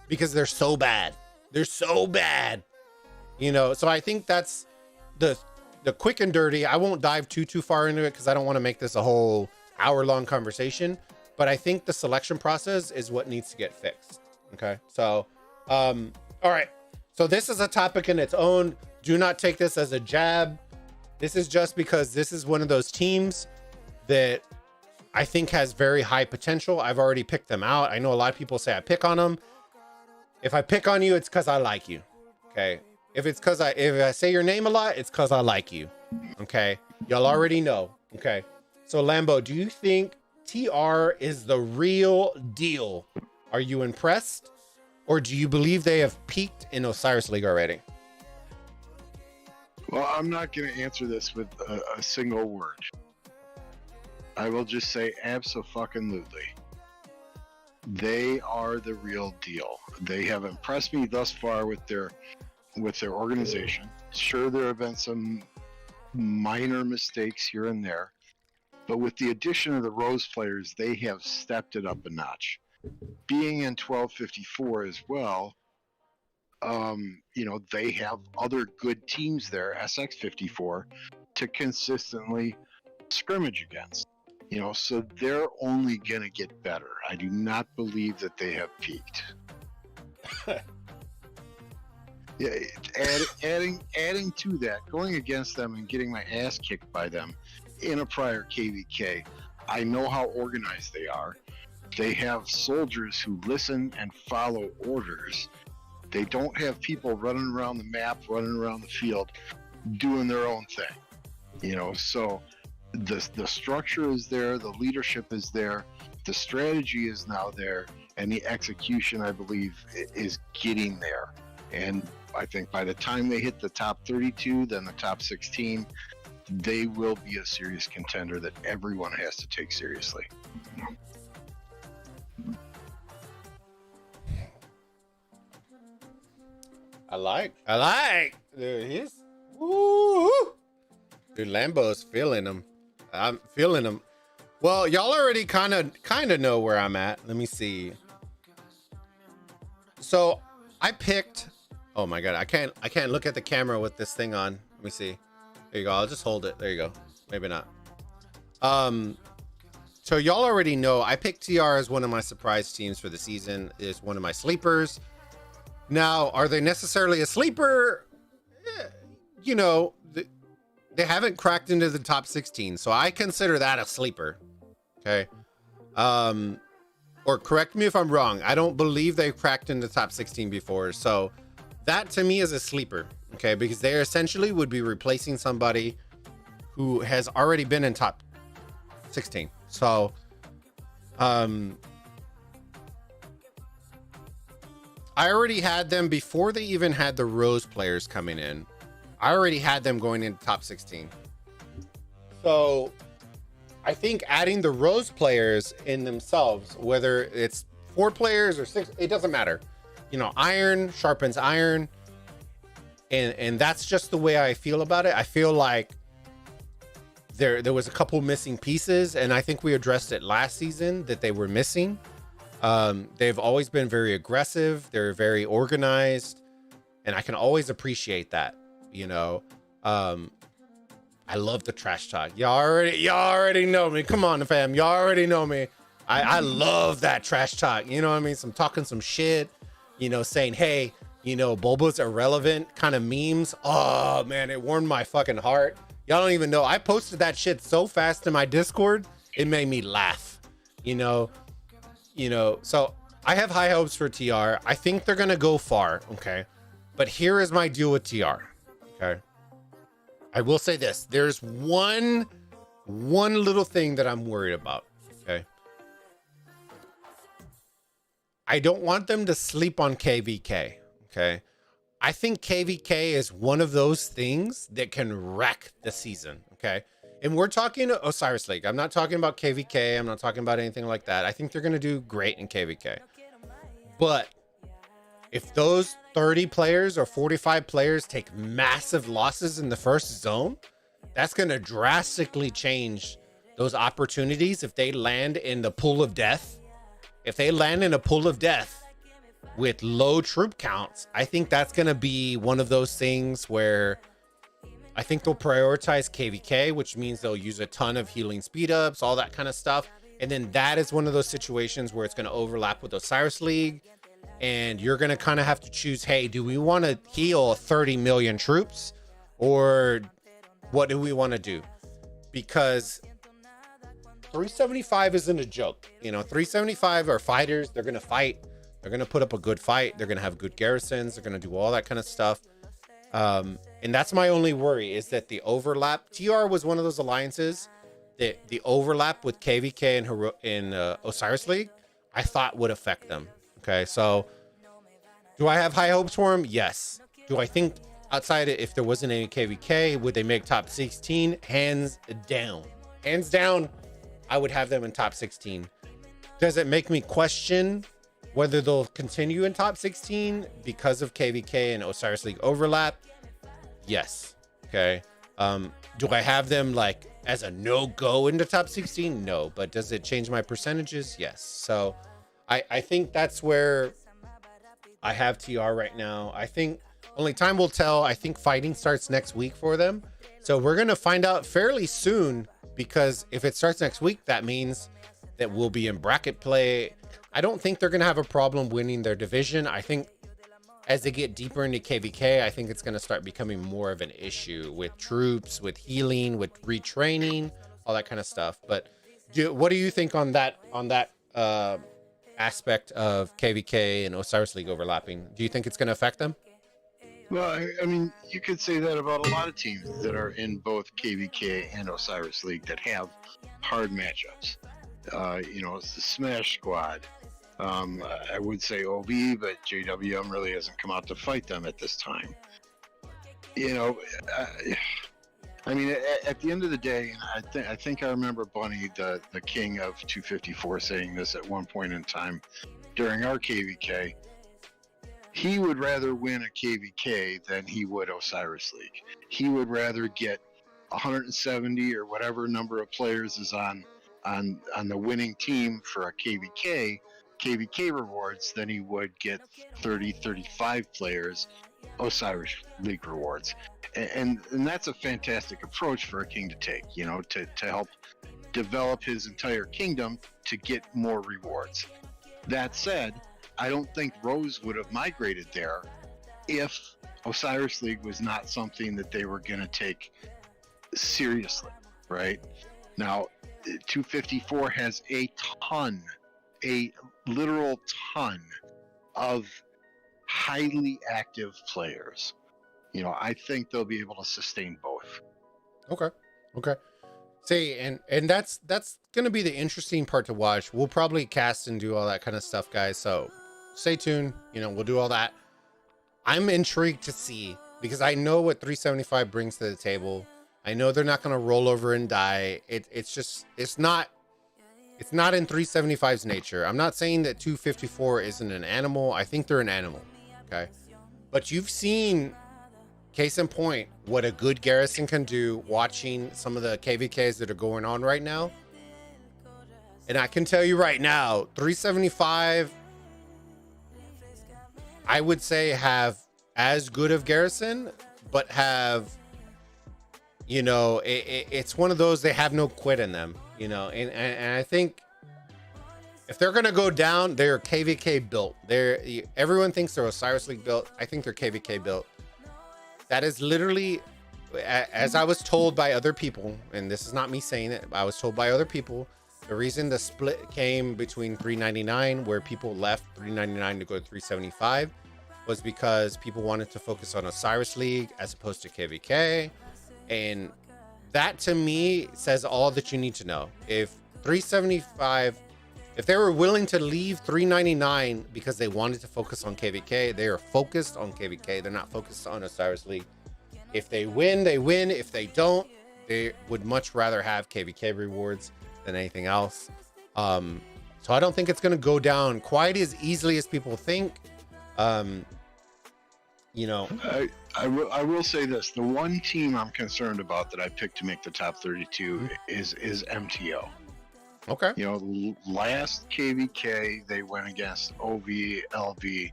Speaker 1: because they're so bad. They're so bad. You know, so I think that's the quick and dirty. I won't dive too far into it because I don't want to make this a whole hour-long conversation. But I think the selection process is what needs to get fixed. Okay. So, all right. So this is a topic in its own. Do not take this as a jab. This is just because this is one of those teams that I think has very high potential. I've already picked them out. I know a lot of people say I pick on them. If I pick on you, it's because I like you. Okay. If I say your name a lot, it's because I like you. Okay. Y'all already know. Okay. So Lambo, do you think TR is the real deal? Are you impressed? Or do you believe they have peaked in Osiris League already?
Speaker 2: Well, I'm not going to answer this with a single word. I will just say abso-fucking-lutely. They are the real deal. They have impressed me thus far with their organization. Sure, there have been some minor mistakes here and there, but with the addition of the Rose players, they have stepped it up a notch. Being in 1254 as well, you know, they have other good teams there, SX54, to consistently scrimmage against. You know, so they're only going to get better. I do not believe that they have peaked. Yeah, adding to that, going against them and getting my ass kicked by them in a prior KVK, I know how organized they are. They have soldiers who listen and follow orders. They don't have people running around the map, running around the field, doing their own thing. You know, so the structure is there, the leadership is there, the strategy is now there, and the execution, I believe, is getting there. And I think by the time they hit the top 32, then the top 16, they will be a serious contender that everyone has to take seriously.
Speaker 1: I like. Dude, he's. Woo! Dude, Lambo's feeling him. I'm feeling him. Well, y'all already kind of know where I'm at. Let me see. So I picked. Oh my god, I can't look at the camera with this thing on. Let me see. There you go. I'll just hold it. There you go. Maybe not. So y'all already know I picked TR as one of my surprise teams for the season. Is one of my sleepers. Now, are they necessarily a sleeper? You know, they haven't cracked into the top 16, so I consider that a sleeper. Okay. Or correct me if I'm wrong. I don't believe they've cracked into the top 16 before. So that to me is a sleeper. Okay. Because they essentially would be replacing somebody who has already been in top 16. So, I already had them before they even had the Rose players coming in. I already had them going into top 16. So I think adding the Rose players in themselves, whether it's 4 players or 6, it doesn't matter. You know, iron sharpens iron. And that's just the way I feel about it. I feel like there was a couple missing pieces, and I think we addressed it last season that they were missing. They've always been very aggressive. They're very organized, and I can always appreciate that. I love the trash talk. Y'all already know me. Come on, fam. Y'all already know me. I love that trash talk. You know what I mean? Some talking some shit, saying, hey, Bulba's irrelevant kind of memes. Oh man, it warmed my fucking heart. Y'all don't even know. I posted that shit so fast in my Discord, it made me laugh. So I have high hopes for TR. I think they're gonna go far, okay? But here is my deal with TR. Okay. I will say this. There's one little thing that I'm worried about. Okay. I don't want them to sleep on KVK. Okay. I think KVK is one of those things that can wreck the season. Okay. And we're talking Osiris League. I'm not talking about KVK. I'm not talking about anything like that. I think they're going to do great in KVK. But if those 30 players or 45 players take massive losses in the first zone, that's going to drastically change those opportunities if they land in the pool of death. If they land in a pool of death with low troop counts, I think that's going to be one of those things where I think they'll prioritize KVK, which means they'll use a ton of healing speed ups, all that kind of stuff. And then that is one of those situations where it's going to overlap with Osiris League. And you're going to kind of have to choose, hey, do we want to heal 30 million troops, or what do we want to do? Because 375 isn't a joke. 375 are fighters. They're going to fight. They're going to put up a good fight. They're going to have good garrisons. They're going to do all that kind of stuff. And that's my only worry, is that the overlap. TR was one of those alliances that the overlap with KVK and Osiris League, I thought would affect them. Okay, so do I have high hopes for him? Yes. Do I think outside, if there wasn't any KVK, would they make top 16? Hands down. Hands down, I would have them in top 16. Does it make me question whether they'll continue in top 16 because of KVK and Osiris League overlap? Yes. Okay. Do I have them like as a no-go into top 16? No. But does it change my percentages? Yes. So I think that's where I have TR right now. I think only time will tell. I think fighting starts next week for them. So we're going to find out fairly soon, because if it starts next week, that means that we'll be in bracket play. I don't think they're going to have a problem winning their division. I think as they get deeper into KVK, I think it's going to start becoming more of an issue with troops, with healing, with retraining, all that kind of stuff. But what do you think on that aspect of KVK and Osiris League overlapping? Do you think it's going to affect them?
Speaker 2: Well, I mean, you could say that about a lot of teams that are in both KVK and Osiris League that have hard matchups. It's the Smash Squad. I would say OB, but JWM really hasn't come out to fight them at this time. I mean, at the end of the day, I think I remember Bunny, the king of 254, saying this at one point in time during our KVK. He would rather win a KVK than he would Osiris League. He would rather get 170 or whatever number of players is on the winning team for a KVK rewards than he would get 35 players Osiris League rewards. And that's a fantastic approach for a king to take, to help develop his entire kingdom to get more rewards. That said, I don't think Rose would have migrated there if Osiris League was not something that they were going to take seriously, right? Now, 254 has a literal ton of highly active players. I think they'll be able to sustain both.
Speaker 1: Okay. See, and that's going to be the interesting part to watch. We'll probably cast and do all that kind of stuff, guys. So stay tuned. We'll do all that. I'm intrigued to see, because I know what 375 brings to the table. I know they're not going to roll over and die. It's not in 375's nature. I'm not saying that 254 isn't an animal. I think they're an animal. Okay. But you've seen case in point, what a good garrison can do, watching some of the KVKs that are going on right now. And I can tell you right now, 375, I would say, have as good of garrison, but have, you know, it's one of those, they have no quit in them, you know, and I think if they're going to go down, they're KVK built. Everyone thinks they're Osiris League built. I think they're KVK built. That is literally, as I was told by other people, and this is not me saying it, I was told by other people, the reason the split came between 399, where people left 399 to go to 375, was because people wanted to focus on Osiris League as opposed to KVK. And that to me says all that you need to know. If 375, if they were willing to leave 399 because they wanted to focus on KVK, they are focused on KVK. They're not focused on Osiris League. If they win, they win. If they don't, they would much rather have KVK rewards than anything else. So I don't think it's going to go down quite as easily as people think. You know,
Speaker 2: I will say this: the one team I'm concerned about that I picked to make the top 32 is MTO.
Speaker 1: Okay.
Speaker 2: You know, last KVK they went against OV, LV,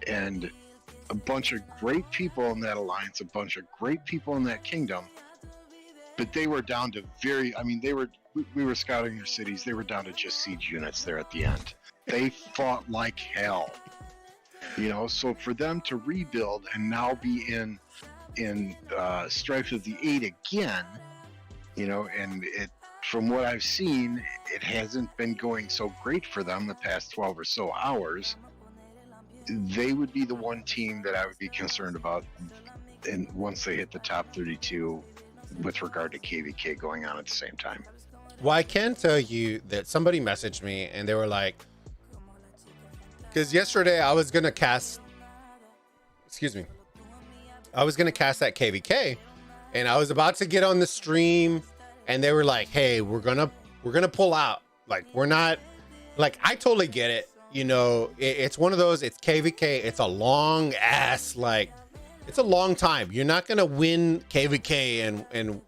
Speaker 2: and a bunch of great people in that alliance, a bunch of great people in that kingdom. But they were down to we were scouting their cities. They were down to just siege units there at the end. They fought like hell. You know, so for them to rebuild and now be in Strife of the 8 again, you know, and from what I've seen, it hasn't been going so great for them the past 12 or so hours. They would be the one team that I would be concerned about, and once they hit the top 32 with regard to KVK going on at the same time.
Speaker 1: Well, I can tell you that somebody messaged me and they were like, because yesterday I was going to cast, I was going to cast that KVK and I was about to get on the stream and they were like, hey, we're going to pull out. Like, we're not, like, I totally get it. You know, it's one of those, it's KVK. It's a long ass, like, it's a long time. You're not going to win KVK in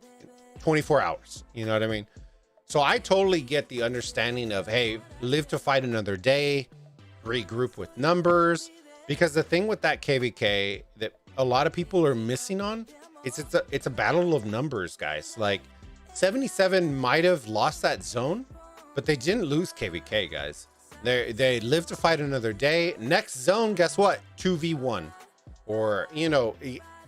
Speaker 1: 24 hours. You know what I mean? So I totally get the understanding of, hey, live to fight another day, regroup with numbers, because the thing with that KVK that a lot of people are missing on is it's a battle of numbers, guys. Like 77 might have lost that zone, but they didn't lose KVK, guys. They live to fight another day. Next zone, guess what? 2v1, or, you know,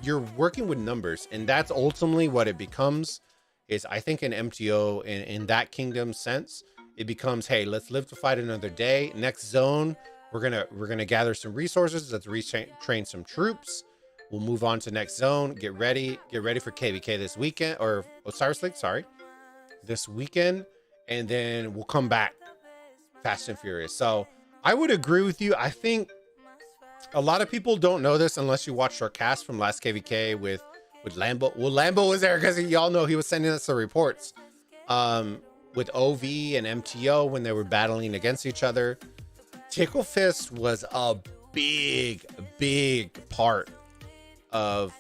Speaker 1: you're working with numbers, and that's ultimately what it becomes. Is, I think, in MTO, in that kingdom sense, it becomes, hey, let's live to fight another day. Next zone, we're gonna gather some resources. Let's retrain some troops. We'll move on to next zone. Get ready for KVK this weekend, or Osiris League, sorry, this weekend, and then we'll come back fast and furious. So I would agree with you. I think a lot of people don't know this unless you watched our cast from last KVK with Lambo. Well, Lambo was there because y'all know he was sending us the reports. With OV and MTO when they were battling against each other. Tickle Fist was a big part of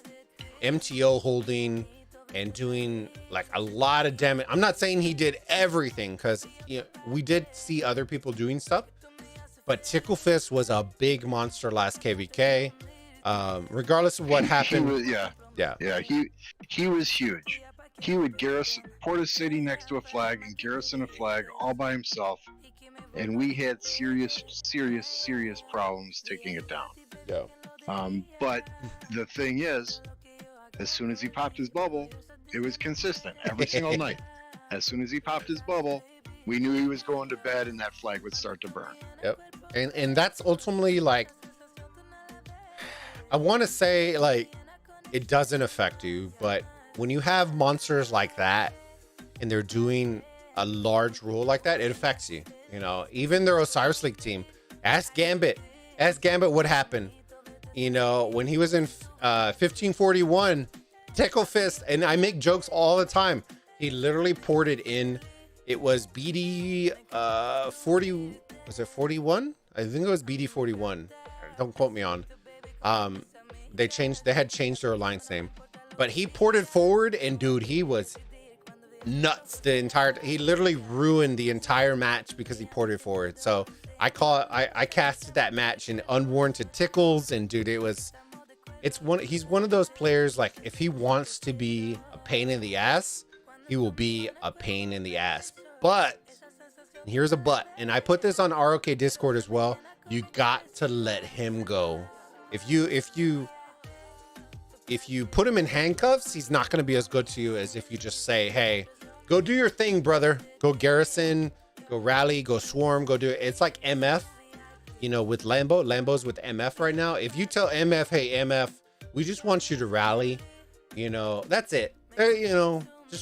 Speaker 1: MTO holding and doing like a lot of damage. I'm not saying he did everything, because, you know, we did see other people doing stuff, but Tickle Fist was a big monster last KVK. Regardless of what happened.
Speaker 2: He was huge. He would port a city next to a flag and garrison a flag all by himself, and we had serious problems taking it down.
Speaker 1: Yeah.
Speaker 2: But the thing is, as soon as he popped his bubble, it was consistent every single night. As soon as he popped his bubble, we knew he was going to bed, and that flag would start to burn.
Speaker 1: Yep. And that's ultimately, like, I want to say, like, it doesn't affect you, but when you have monsters like that and they're doing a large rule like that, it affects you. You know, even their Osiris League team, ask Gambit what happened. You know, when he was in 1541, Tickle Fist, and I make jokes all the time, he literally ported in, it was BD 40, was it 41? I think it was BD 41. Don't quote me on. They had changed their alliance name, but he ported forward, and dude, he was nuts he literally ruined the entire match because he ported forward. So I casted that match in unwarranted tickles, and dude, he's one of those players, like, if he wants to be a pain in the ass, he will be a pain in the ass. But here's a but, and I put this on ROK Discord as well. You got to let him go. If you put him in handcuffs, he's not going to be as good to you as if you just say, hey, go do your thing, brother. Go garrison, go rally, go swarm, go do it. It's like MF, with Lambo's with MF right now. If you tell MF, hey, MF, we just want you to rally, that's it.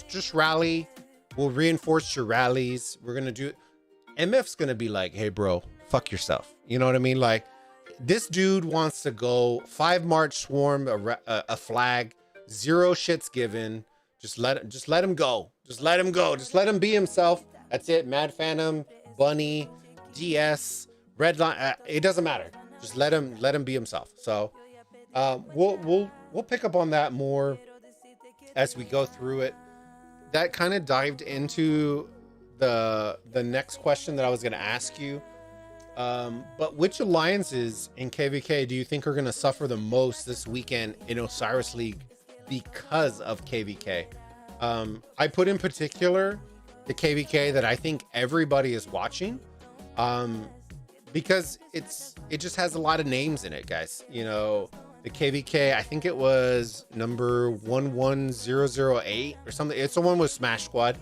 Speaker 1: Just rally. We'll reinforce your rallies. We're going to do it. MF's going to be like, hey, bro, fuck yourself. You know what I mean? Like, this dude wants to go 5 March swarm, a flag, 0 shits given. Just let him go. Just let him go. Just let him be himself. That's it. Mad Phantom, Bunny, DS, Red Line. It doesn't matter. Just let him be himself. So we'll pick up on that more as we go through it. That kind of dived into the next question that I was going to ask you. But which alliances in KVK do you think are going to suffer the most this weekend in Osiris League because of KVK? I put in particular the KVK that I think everybody is watching, because it just has a lot of names in it, guys. The KVK, I think it was number 11008 or something. It's the one with Smash Squad.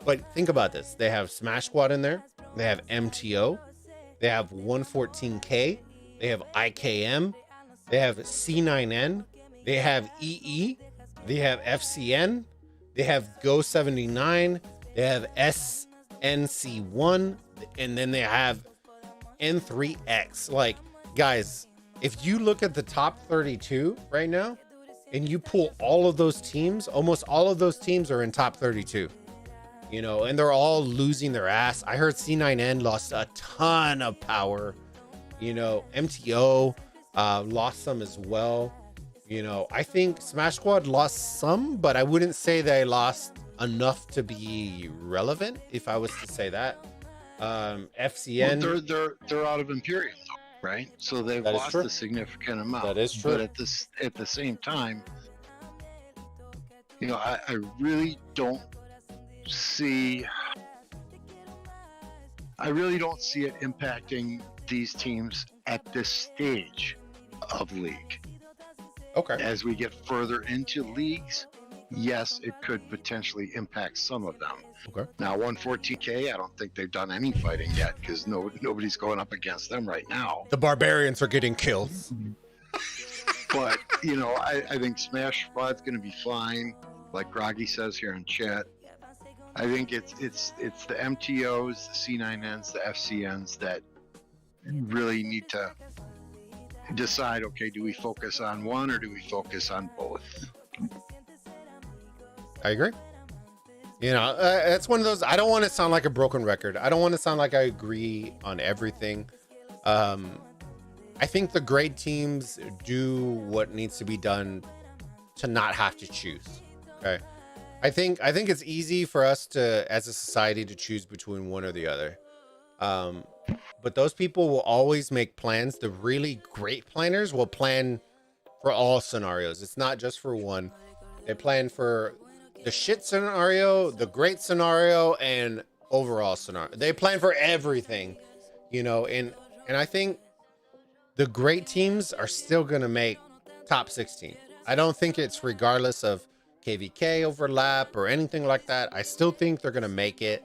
Speaker 1: But think about this. They have Smash Squad in there. They have MTO. They have 114K. They have IKM. They have C9N. They have EE. They have FCN. They have Go79. They have SNC1. And then they have N3X. Like, guys, if you look at the top 32 right now and you pull all of those teams, almost all of those teams are in top 32. And they're all losing their ass. I heard C9N lost a ton of power. MTO lost some as well. I think Smash Squad lost some, but I wouldn't say they lost enough to be relevant, if I was to say that. FCN.
Speaker 2: Well, they're out of Imperium, though, right? So they've lost a significant amount.
Speaker 1: That is true.
Speaker 2: But at the same time, I really don't see it impacting these teams at this stage of league.
Speaker 1: Okay.
Speaker 2: As we get further into leagues, yes, it could potentially impact some of them.
Speaker 1: Okay.
Speaker 2: Now 114K, I don't think they've done any fighting yet, because nobody's going up against them right now.
Speaker 1: The barbarians are getting killed.
Speaker 2: But I think Smash Squad's going to be fine, like Groggy says here in chat. I think it's the MTOs, the C9Ns, the FCNs that really need to decide, okay, do we focus on one or do we focus on both?
Speaker 1: I agree. It's one of those, I don't want to sound like a broken record. I don't want to sound like I agree on everything. I think the great teams do what needs to be done to not have to choose. Okay. I think it's easy for us to, as a society, to choose between one or the other. But those people will always make plans. The really great planners will plan for all scenarios. It's not just for one. They plan for the shit scenario, the great scenario, and overall scenario. They plan for everything, and I think the great teams are still going to make top 16. I don't think it's regardless of KVK overlap or anything like that. I still think they're going to make it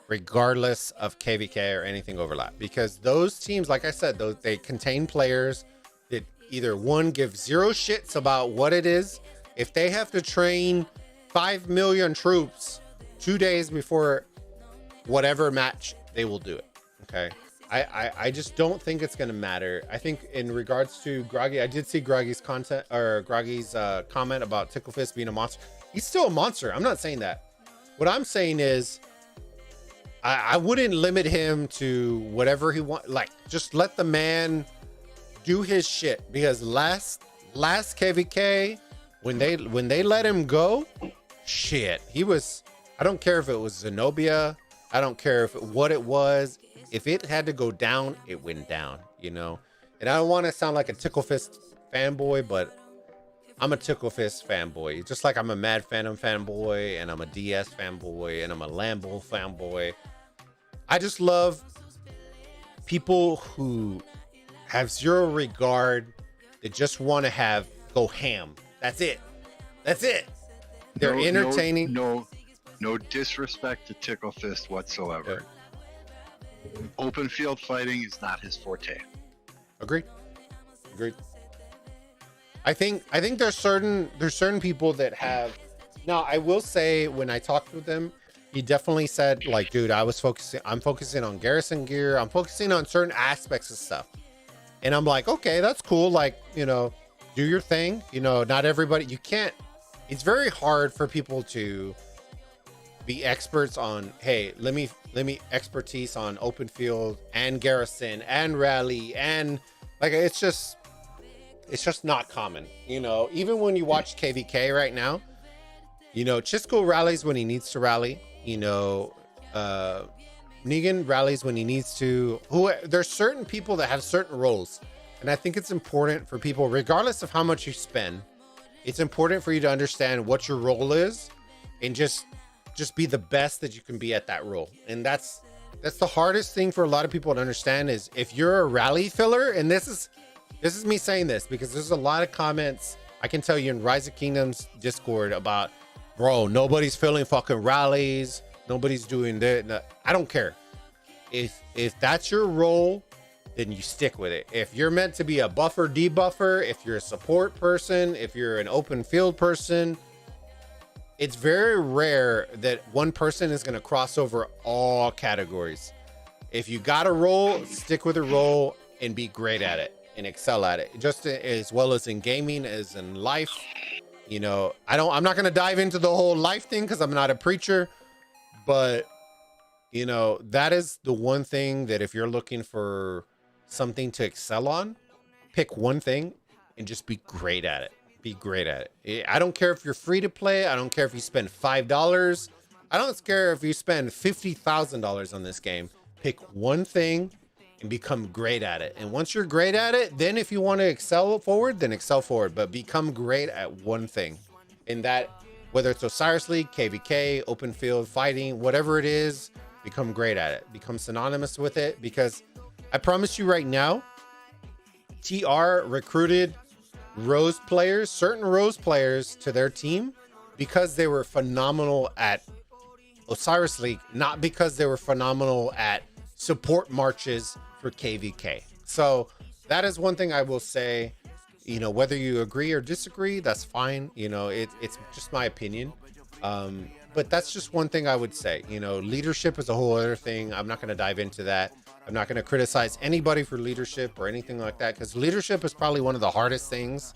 Speaker 1: regardless of KVK or anything overlap, because those teams, like I said, they contain players that either one, give 0 shits about what it is. If they have to train 5 million troops 2 days before whatever match, they will do it. Okay. I just don't think it's going to matter. I think in regards to Groggy, I did see Groggy's comment about Ticklefist being a monster. He's still a monster. I'm not saying that. What I'm saying is I wouldn't limit him to whatever he wants. Like, just let the man do his shit, because last last KVK, when they let him go, shit, he was. I don't care if it was Zenobia. I don't care what it was. If it had to go down, it went down. You know. And I don't want to sound like a Tickle Fist fanboy, but I'm a Tickle Fist fanboy. Just like I'm a Mad Phantom fanboy, and I'm a DS fanboy, and I'm a Lambo fanboy. I just love people who have zero regard. They just want to go ham. That's it. They're entertaining.
Speaker 2: No disrespect to Tickle Fist whatsoever. Yeah. Open field fighting is not his forte.
Speaker 1: Agreed. I think there's certain people that have. Now, I will say, when I talked with them, he definitely said, like, dude, I'm focusing on garrison gear. I'm focusing on certain aspects of stuff. And I'm like, okay, that's cool. Like, you know, do your thing. You know, not everybody, you can't, it's very hard for people to be experts on, hey, let me expertise on open field and garrison and rally. And like, it's just not common. You know, even when you watch KVK right now, you know, Chisco rallies when he needs to rally. You know, Negan rallies when he needs to. There's certain people that have certain roles. And I think it's important for people, regardless of how much you spend, it's important for you to understand what your role is and just be the best that you can be at that role. And that's the hardest thing for a lot of people to understand, is if you're a rally filler, and this is me saying this because there's a lot of comments I can tell you in Rise of Kingdoms Discord about, bro, nobody's filling fucking rallies, nobody's doing that. I don't care. If that's your role, then you stick with it. If you're meant to be a buffer debuffer, if you're a support person, if you're an open field person, it's very rare that one person is going to cross over all categories. If you got a role, stick with a role and be great at it and excel at it, just as well as in gaming as in life. You know, I'm not going to dive into the whole life thing because I'm not a preacher, but you know, that is the one thing that if you're looking for something to excel on, pick one thing and just be great at it. Be great at it. I don't care if you're free to play. I don't care if you spend $5. I don't care if you spend $50,000 on this game. Pick one thing and become great at it. And once you're great at it, then if you want to excel forward, then excel forward. But become great at one thing. And that, whether it's Osiris League, KVK, open field fighting, whatever it is, become great at it. Become synonymous with it. Because I promise you right now, TR recruited certain Rose players to their team because they were phenomenal at Osiris League, not because they were phenomenal at support marches for KVK. So that is one thing I will say. You know, whether you agree or disagree, that's fine. You know, it's just my opinion. But that's just one thing I would say. You know, leadership is a whole other thing. I'm not going to dive into that. I'm not going to criticize anybody for leadership or anything like that, because leadership is probably one of the hardest things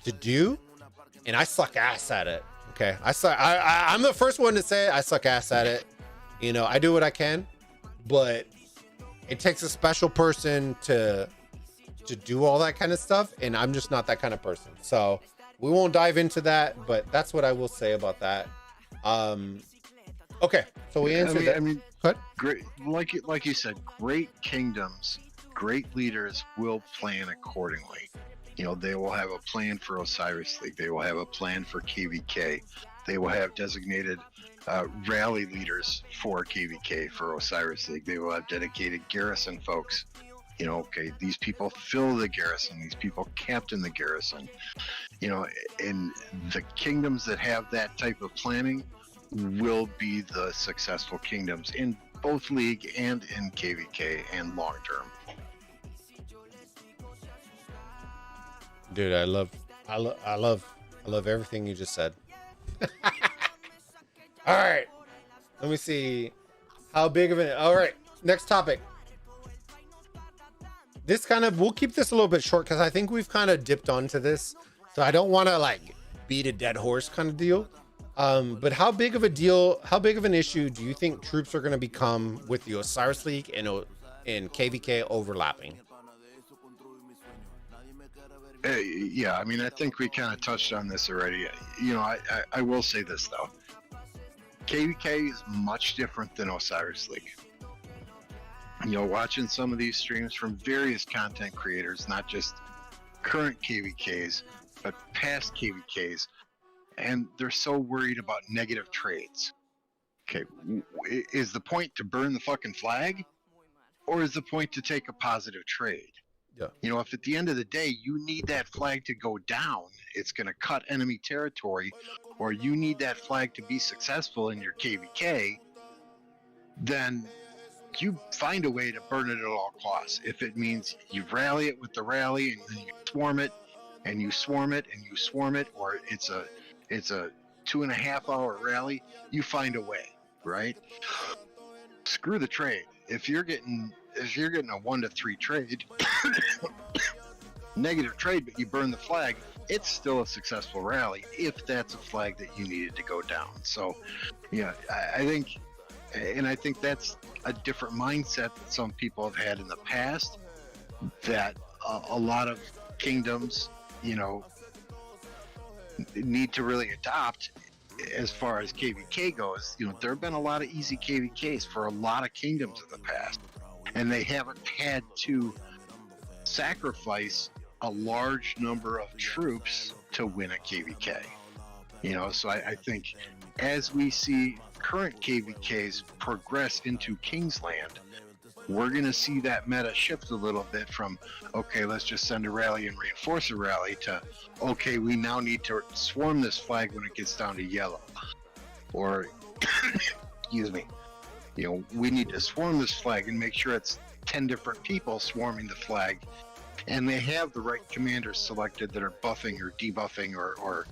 Speaker 1: to do, and I suck ass at it. Okay, I'm the first one to say it. I suck ass at it. You know, I do what I can, but it takes a special person to do all that kind of stuff, and I'm just not that kind of person. So we won't dive into that, but that's what I will say about that. Okay, so we answered that.
Speaker 2: I mean,
Speaker 1: what?
Speaker 2: Great, like you said, great kingdoms, great leaders will plan accordingly. You know, they will have a plan for Osiris League. They will have a plan for KVK. They will have designated rally leaders for KVK, for Osiris League. They will have dedicated garrison folks. You know, okay, these people fill the garrison. These people captain the garrison. You know, and the kingdoms that have that type of planning will be the successful kingdoms in both League and in KVK and long term.
Speaker 1: Dude, I love everything you just said. All right, let me see how big of an. All right, next topic. We'll keep this a little bit short because I think we've kind of dipped onto this, so I don't want to like beat a dead horse kind of deal. But how big of an issue do you think troops are going to become with the Osiris League and KVK overlapping?
Speaker 2: Yeah, I mean, I think we kind of touched on this already. You know, I will say this though. KVK is much different than Osiris League. You know, watching some of these streams from various content creators, not just current KVKs, but past KVKs, and they're so worried about negative trades. Okay, is the point to burn the fucking flag, or is the point to take a positive trade?
Speaker 1: Yeah.
Speaker 2: You know, if at the end of the day you need that flag to go down, it's going to cut enemy territory, or you need that flag to be successful in your KVK, then you find a way to burn it at all costs. If it means you rally it with the rally and then you swarm it, and you swarm it, and you swarm it, or it's a 2.5 hour rally, you find a way, right? Screw the trade. If you're getting a 1 to 3 trade, negative trade, but you burn the flag, it's still a successful rally if that's a flag that you needed to go down. So, yeah, I think that's a different mindset that some people have had in the past, that a lot of kingdoms, you know, need to really adopt. As far as KVK goes, you know, there have been a lot of easy KVKs for a lot of kingdoms in the past, and they haven't had to sacrifice a large number of troops to win a KVK. You know, so I think as we see current KVKs progress into Kingsland, we're going to see that meta shift a little bit from, okay, let's just send a rally and reinforce a rally, to, okay, we now need to swarm this flag when it gets down to yellow. Or, excuse me, you know, we need to swarm this flag and make sure it's 10 different people swarming the flag, and they have the right commanders selected that are buffing or debuffing or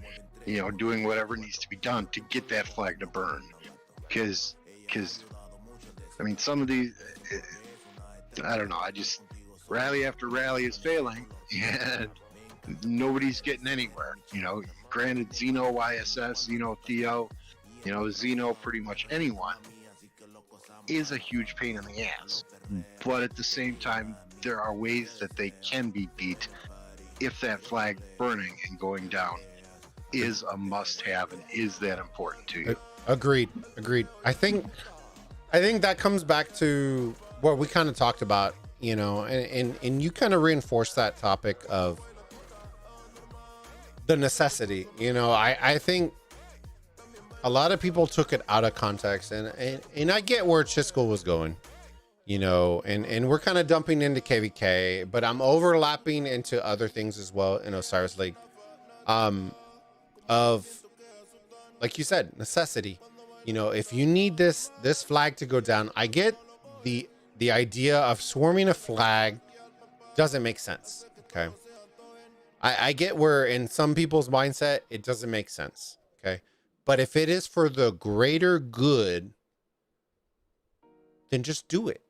Speaker 2: you know, doing whatever needs to be done to get that flag to burn. Because I mean, some of these, I don't know, rally after rally is failing, and nobody's getting anywhere. You know, granted, Xeno YSS, Xeno Theo, you know, Xeno pretty much anyone is a huge pain in the ass. But at the same time, there are ways that they can be beat if that flag burning and going down is a must-have and is that important to you.
Speaker 1: Agreed. I think that comes back to what we kind of talked about, you know, and you kind of reinforced that topic of the necessity. You know, I think a lot of people took it out of context, and I get where Chisco was going, you know, and we're kind of dumping into KVK, but I'm overlapping into other things as well in Osiris League, of, like you said, necessity. You know, if you need this flag to go down, I get the idea of swarming a flag doesn't make sense. Okay. I get where in some people's mindset, it doesn't make sense. Okay. But if it is for the greater good, then just do it.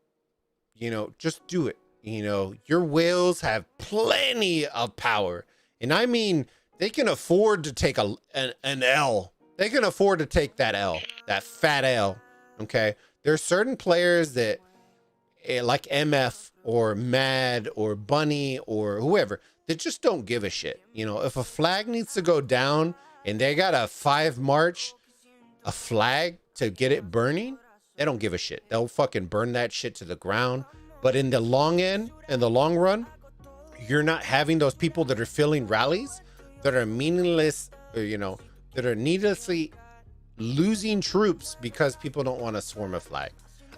Speaker 1: You know, just do it. You know, your whales have plenty of power. And I mean, they can afford to take an L. They can afford to take that L, that fat L. Okay. There's certain players that, like MF or Mad or Bunny or whoever, that just don't give a shit. You know, if a flag needs to go down and they got a 5 March, a flag to get it burning, they don't give a shit. They'll fucking burn that shit to the ground. But in the long end, in the long run, you're not having those people that are filling rallies that are meaningless, or, you know, that are needlessly losing troops because people don't want to swarm a flag.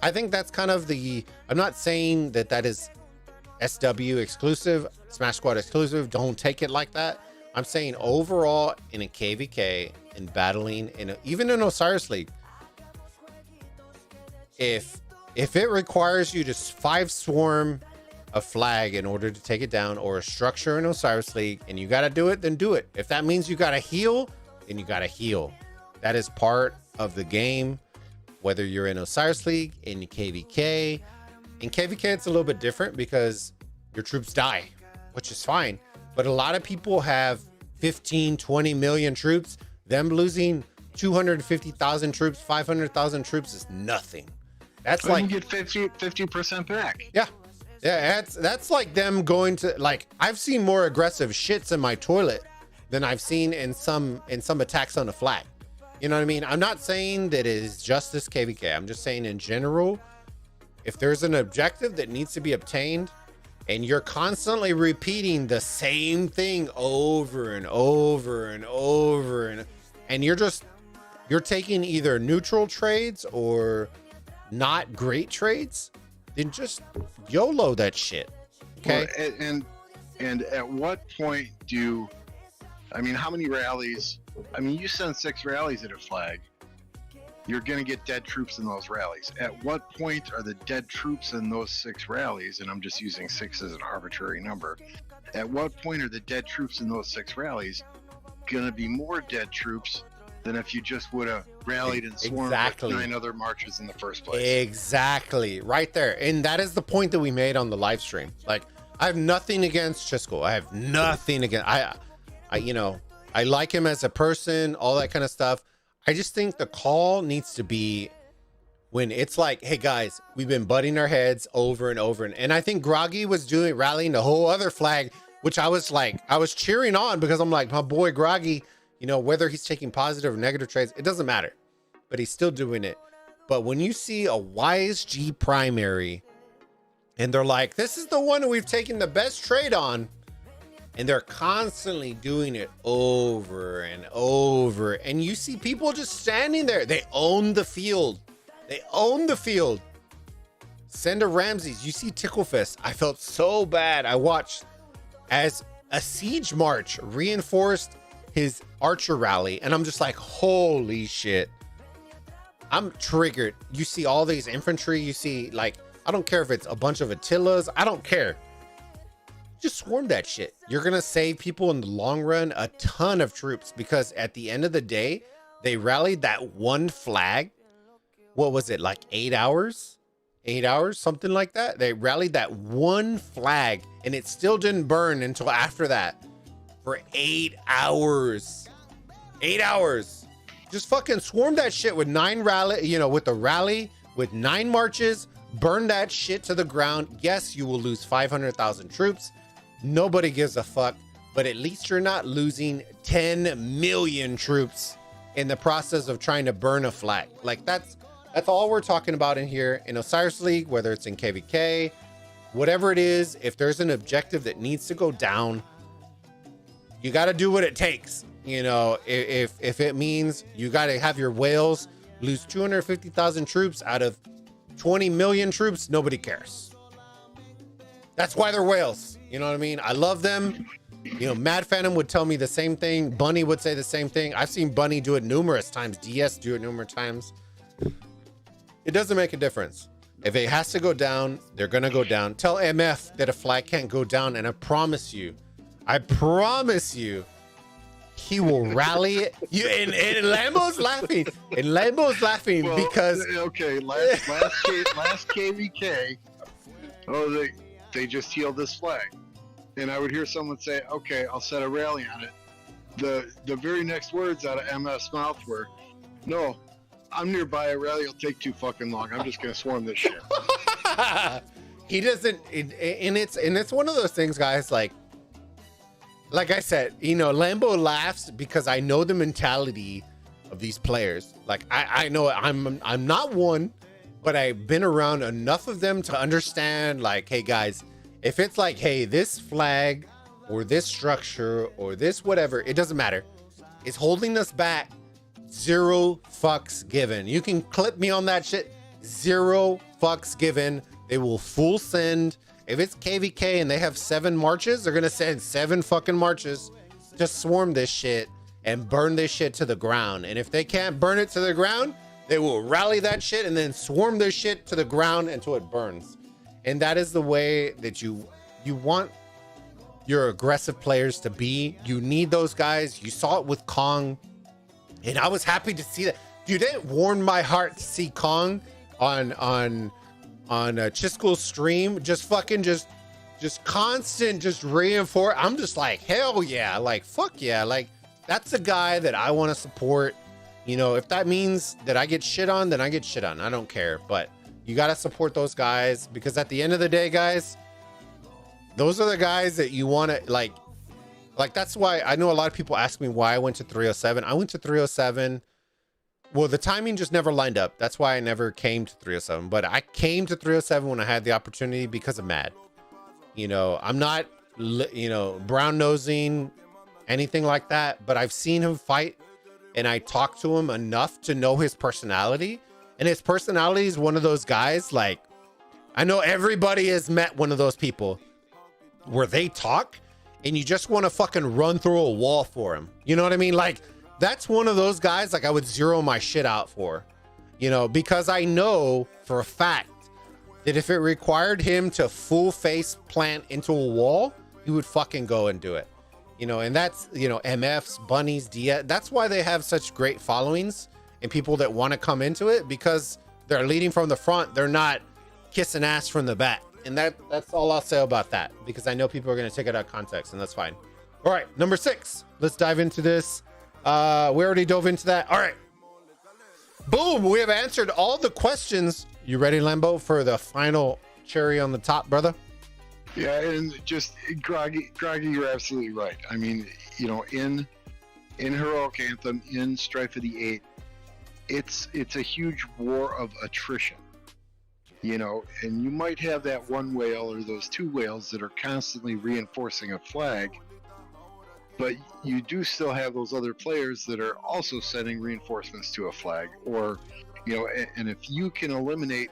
Speaker 1: I think that's kind of I'm not saying that is SW exclusive, Smash Squad exclusive. Don't take it like that. I'm saying overall in a KVK, in battling, even in Osiris League, if it requires you to 5 swarm a flag in order to take it down, or a structure in Osiris League, and you got to do it, then do it. If that means you got to heal, then you got to heal. That is part of the game, whether you're in Osiris League, in KVK. In KVK, it's a little bit different because your troops die, which is fine. But a lot of people have 15, 20 million troops. Them losing 250,000 troops, 500,000 troops is nothing. That's
Speaker 2: well,
Speaker 1: like
Speaker 2: you get 50% back.
Speaker 1: Yeah. Yeah, that's like them going to, like, I've seen more aggressive shits in my toilet than I've seen in some attacks on the flag. You know what I mean? I'm not saying that it is just this KVK. I'm just saying in general, if there's an objective that needs to be obtained and you're constantly repeating the same thing over and over and over, and you're taking either neutral trades or not great trades, then just YOLO that shit. Okay.
Speaker 2: Well, and at what point I mean, how many rallies? I mean, you send 6 rallies at a flag, you're going to get dead troops in those rallies. At what point are the dead troops in those 6 rallies, and I'm just using 6 as an arbitrary number, at what point are the dead troops in those 6 rallies going to be more dead troops than if you just would have rallied and swarmed like 9 other marches in the first place?
Speaker 1: Exactly. Right there. And that is the point that we made on the live stream. Like, I have nothing against Chisco. I have nothing against, I like him as a person, all that kind of stuff. I just think the call needs to be when it's like, hey guys, we've been butting our heads over and over. And I think Groggy was rallying the whole other flag, which I was cheering on because I'm like, my boy Groggy, whether he's taking positive or negative trades, it doesn't matter, but he's still doing it. But when you see a YSG primary and they're like, this is the one we've taken the best trade on, and they're constantly doing it over and over, and you see people just standing there. They own the field. Send a Ramses. You see Ticklefest. I felt so bad. I watched as a siege march reinforced his archer rally, and I'm just like, holy shit. I'm triggered. You see all these infantry. You see, like, I don't care if it's a bunch of Attilas. I don't care. Just swarm that shit. You're gonna save people in the long run a ton of troops, because at the end of the day, they rallied that one flag. What was it, like 8 hours? 8 hours, something like that. They rallied that one flag, and it still didn't burn until after that for 8 hours. 8 hours. Just fucking swarm that shit with 9 rally, with the rally with 9 marches. Burn that shit to the ground. Yes, you will lose 500,000 troops. Nobody gives a fuck, but at least you're not losing 10 million troops in the process of trying to burn a flag. Like, that's all we're talking about in here in Osiris League, whether it's in KVK, whatever it is. If there's an objective that needs to go down, you got to do what it takes. If it means you got to have your whales lose 250,000 troops out of 20 million troops, nobody cares. That's why they're whales. You know what I mean? I love them. Mad Phantom would tell me the same thing. Bunny would say the same thing. I've seen Bunny do it numerous times. DS do it numerous times. It doesn't make a difference. If it has to go down, they're going to go down. Tell MF that a flag can't go down, and I promise you, he will rally it. And Lambo's laughing. And Lambo's laughing because...
Speaker 2: Okay, last KVK, they just healed this flag. And I would hear someone say, okay, I'll set a rally on it. The very next words out of MF's mouth were, no, I'm nearby, a rally will take too fucking long. I'm just going to swarm this shit.
Speaker 1: He doesn't... And it's one of those things, guys, like I said, Lambo laughs because I know the mentality of these players. Like, I know I'm not one, but I've been around enough of them to understand, like, hey guys, if it's like, hey, this flag or this structure or this whatever, it doesn't matter. It's holding us back. 0 fucks given. You can clip me on that shit. 0 fucks given. They will full send. If it's KVK and they have 7 marches, they're gonna send 7 fucking marches. Just swarm this shit and burn this shit to the ground. And if they can't burn it to the ground, they will rally that shit and then swarm their shit to the ground until it burns. And that is the way that you want your aggressive players to be. You need those guys. You saw it with Kong, and I was happy to see that. Dude, it warmed my heart to see Kong on Chisco's stream, just constant, just reinforce. I'm just like, hell yeah, like, fuck yeah, like, that's a guy that I want to support. If that means that I get shit on, then I get shit on. I don't care, but you got to support those guys, because at the end of the day, guys, those are the guys that you want to like that's why I know a lot of people ask me why I went to 307. I went to 307. Well, the timing just never lined up. That's why I never came to 307. But I came to 307 when I had the opportunity because of Mad. You know, I'm not, you know, brown nosing, anything like that. But I've seen him fight, and I talked to him enough to know his personality. And his personality is one of those guys, like, I know everybody has met one of those people where they talk and you just want to fucking run through a wall for him. You know what I mean? Like, that's one of those guys, like, I would zero my shit out for, you know, because I know for a fact that if it required him to full face plant into a wall, he would fucking go and do it, you know. And that's, you know, MFs, bunnies, DS. That's why they have such great followings and people that want to come into it, because they're leading from the front. They're not kissing ass from the back. And that's all I'll say about that, because I know people are going to take it out of context, and that's fine. All right, number 6. Let's dive into this. We already dove into that. All right. Boom. We have answered all the questions. You ready, Lambo, for the final cherry on the top, brother?
Speaker 2: Yeah, and just Groggy, you're absolutely right. I mean, you know, in Heroic Anthem, in Strife of the Eight, it's a huge war of attrition. You know, and you might have that one whale or those two whales that are constantly reinforcing a flag, but you do still have those other players that are also sending reinforcements to a flag, or, you know, and if you can eliminate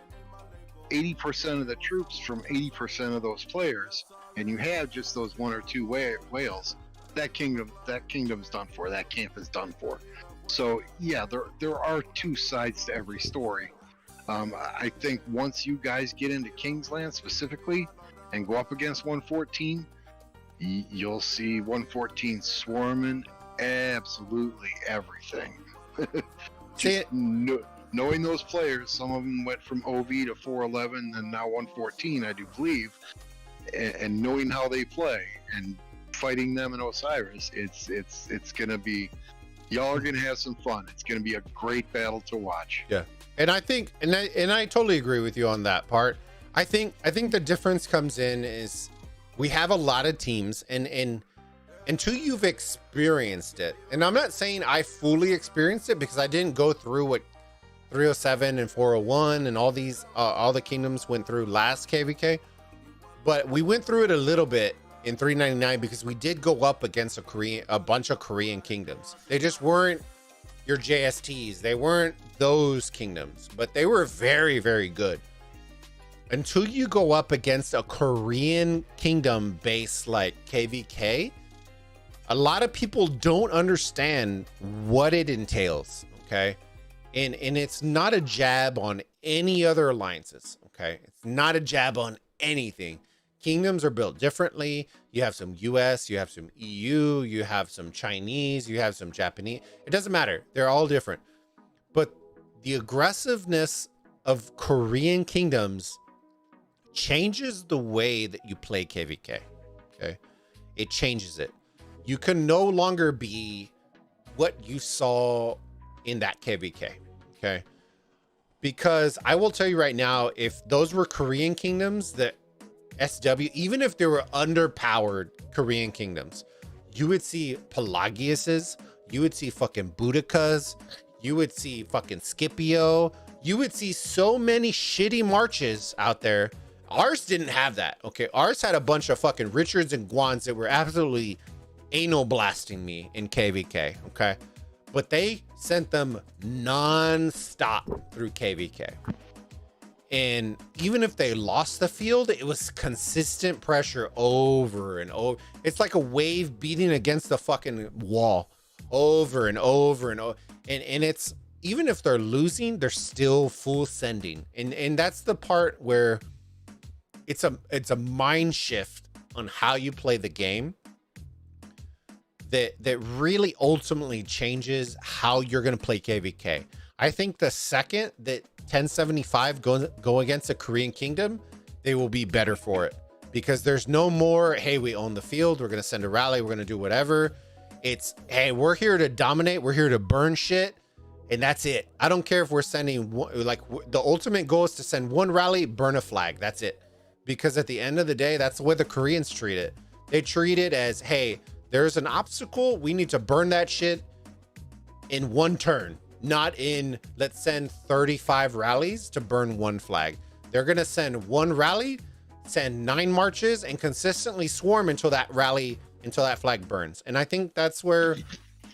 Speaker 2: 80% of the troops from 80% of those players, and you have just those one or two whales, that kingdom's done for. That camp is done for. So yeah, there are two sides to every story. I think once you guys get into Kingsland specifically and go up against 114, you'll see 114 swarming absolutely everything. Just knowing those players, some of them went from OV to 411 and now 114, I do believe, and knowing how they play and fighting them in Osiris, it's gonna be, y'all are gonna have some fun. It's gonna be a great battle to watch.
Speaker 1: Yeah. And I think, and I totally agree with you on that part. I think the difference comes in is we have a lot of teams, and until you've experienced it, and I'm not saying I fully experienced it because I didn't go through what 307 and 401 and all these, all the kingdoms went through last KVK, but we went through it a little bit in 399 because we did go up against a bunch of Korean kingdoms. They just weren't your JSTs. They weren't those kingdoms, but they were very, very good. Until you go up against a Korean kingdom base like KVK, a lot of people don't understand what it entails. Okay. And it's not a jab on any other alliances. Okay. It's not a jab on anything. Kingdoms are built differently. You have some US, you have some EU, you have some Chinese, you have some Japanese. It doesn't matter. They're all different. But the aggressiveness of Korean kingdoms changes the way that you play KVK. Okay. It changes it. You can no longer be what you saw in that KVK. Okay. Because I will tell you right now, if those were Korean kingdoms that SW, even if they were underpowered Korean kingdoms, you would see Pelagiuses, you would see fucking Boudikas, you would see fucking Scipio, you would see so many shitty marches out there. Ours didn't have that. Okay. Ours had a bunch of fucking Richards and Guans that were absolutely anal blasting me in KVK. Okay. But they sent them non-stop through KVK. And even if they lost the field, it was consistent pressure over and over. It's like a wave beating against the fucking wall over and over and over. And it's, even if they're losing, they're still full sending. And that's the part where it's a mind shift on how you play the game that really ultimately changes how you're going to play KVK. I think the second that 1075 go against a Korean kingdom, they will be better for it, because there's no more, hey, we own the field, we're going to send a rally, we're going to do whatever. It's, hey, we're here to dominate, we're here to burn shit, and that's it. I don't care if we're sending one, like, the ultimate goal is to send one rally, burn a flag. That's it. because at the end of the day, that's the way the Koreans treat it. They treat it as, hey, there's an obstacle. We need to burn that shit in one turn, not in let's send 35 rallies to burn one flag. They're going to send one rally, send 9 marches, and consistently swarm until that flag burns. And I think that's where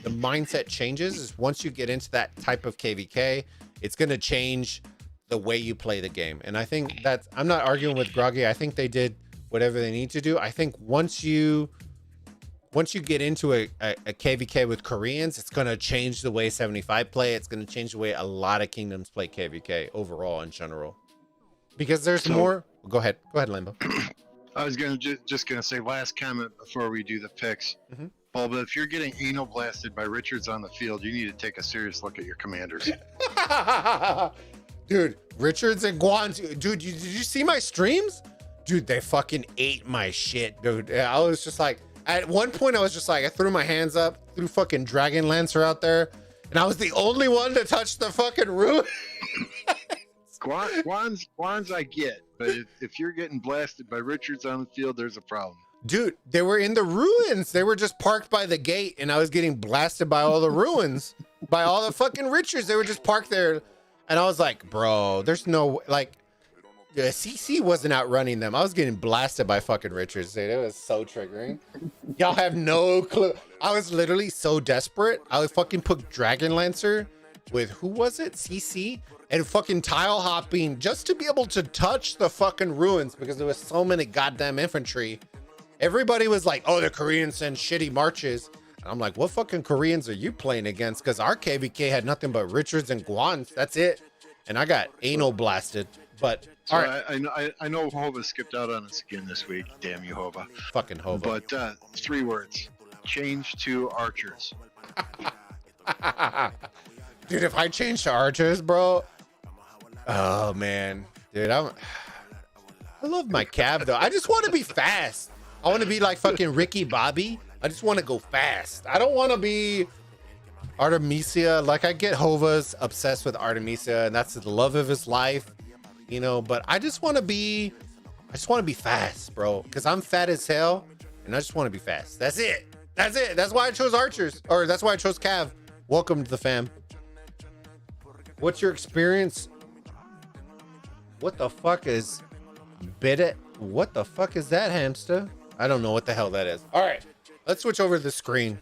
Speaker 1: the mindset changes, is once you get into that type of KVK, it's going to change the way you play the game. And I think that's, I'm not arguing with Groggy. I think they did whatever they need to do. I think once you get into a KVK with Koreans, it's going to change the way 75 play. It's going to change the way a lot of kingdoms play KVK overall in general. Because there's more. Go ahead, Limbo.
Speaker 2: I was gonna just gonna say last comment before we do the picks.
Speaker 1: Mm-hmm.
Speaker 2: Well, but if you're getting anal blasted by Richards on the field, you need to take a serious look at your commanders.
Speaker 1: Dude, Richards and Guan, dude, did you see my streams? Dude, they fucking ate my shit, dude. I was just like, at one point I was just like, I threw my hands up, threw fucking Dragon Lancer out there, and I was the only one to touch the fucking roof.
Speaker 2: Guan's I get, but if you're getting blasted by Richards on the field, there's a problem.
Speaker 1: Dude, they were in the ruins. They were just parked by the gate, and I was getting blasted by all the ruins, by all the fucking Richards. They were just parked there, and I was like, bro, there's no, like, CC wasn't outrunning them. I was getting blasted by fucking Richards, dude. It was so triggering. Y'all have no clue. I was literally so desperate. I would fucking put Dragon Lancer with, who was it? CC? And fucking tile hopping just to be able to touch the fucking ruins because there was so many goddamn infantry. Everybody was like, oh, the Koreans send shitty marches. And I'm like, what fucking Koreans are you playing against? Because our KVK had nothing but Richards and Guans. That's it. And I got anal blasted. But
Speaker 2: so
Speaker 1: all right.
Speaker 2: I know Hova skipped out on us again this week. Damn you, Hova.
Speaker 1: Fucking Hova.
Speaker 2: But 3 words. Change to archers.
Speaker 1: Dude, if I change to archers, bro. Oh, man. Dude, I love my cab, though. I just want to be fast. I want to be like fucking Ricky Bobby. I just want to go fast. I don't want to be Artemisia. Like, I get Hova's obsessed with Artemisia, and that's the love of his life, you know, but I just want to be fast, bro, because I'm fat as hell, and I just want to be fast. That's it. That's why I chose archers, or that's why I chose Cav. Welcome to the fam. What's your experience? What the fuck is Bidit? What the fuck is that, hamster? I don't know what the hell that is. All right, let's switch over to the screen.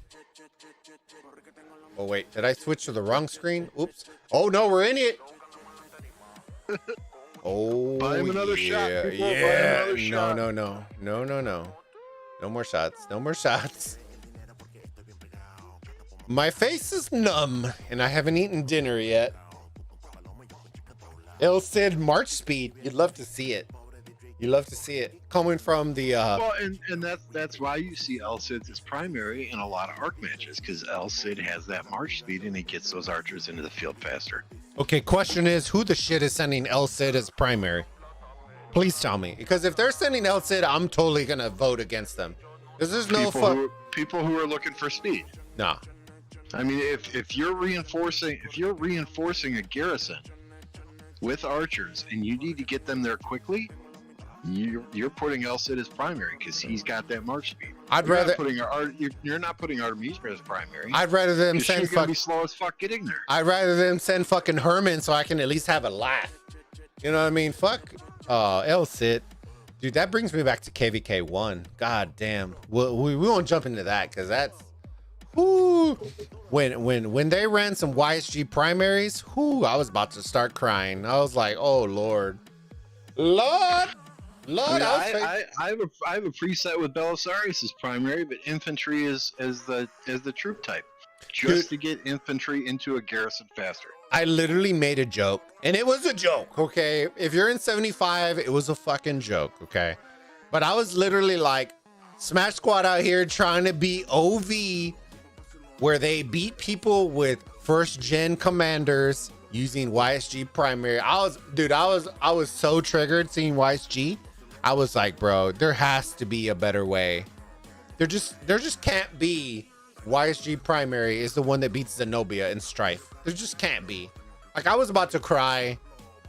Speaker 1: Oh, wait, did I switch to the wrong screen? Oops. Oh, no, we're in it. Oh,
Speaker 2: buy him another shot.
Speaker 1: Yeah. No. No more shots. No more shots. My face is numb, and I haven't eaten dinner yet. El Cid March speed. You'd love to see it. You love to see it coming from the
Speaker 2: well, and that's why you see El Cid's as primary in a lot of arc matches, because El Cid has that march speed and he gets those archers into the field faster.
Speaker 1: Okay, question is, who the shit is sending El Cid as primary? Please tell me, because if they're sending El Cid, I'm totally gonna vote against them. Because there's no
Speaker 2: people who are looking for speed.
Speaker 1: Nah.
Speaker 2: I mean, if you're reinforcing a garrison with archers and you need to get them there quickly, you're putting El Cid as primary because he's got that march speed. You're not putting Artemisia as primary.
Speaker 1: I'd rather them send
Speaker 2: she's gonna be slow as fuck getting there.
Speaker 1: I'd rather them send fucking Herman so I can at least have a laugh. You know what I mean? Fuck. El Cid. Dude, that brings me back to KVK 1. God damn. We won't jump into that because that's whoo. When they ran some YSG primaries, whoo, I was about to start crying. I was like, oh Lord. I
Speaker 2: have a preset with Belisarius as primary, but infantry is the troop type, just to get infantry into a garrison faster.
Speaker 1: I literally made a joke, and it was a joke, okay? If you're in 75, it was a fucking joke, okay? But I was literally like, Smash Squad out here trying to beat OV, where they beat people with first gen commanders using YSG primary. I was so triggered seeing YSG. I was like, bro, there has to be a better way. There just can't be YSG primary is the one that beats Zenobia in Strife. There just can't be. Like, I was about to cry.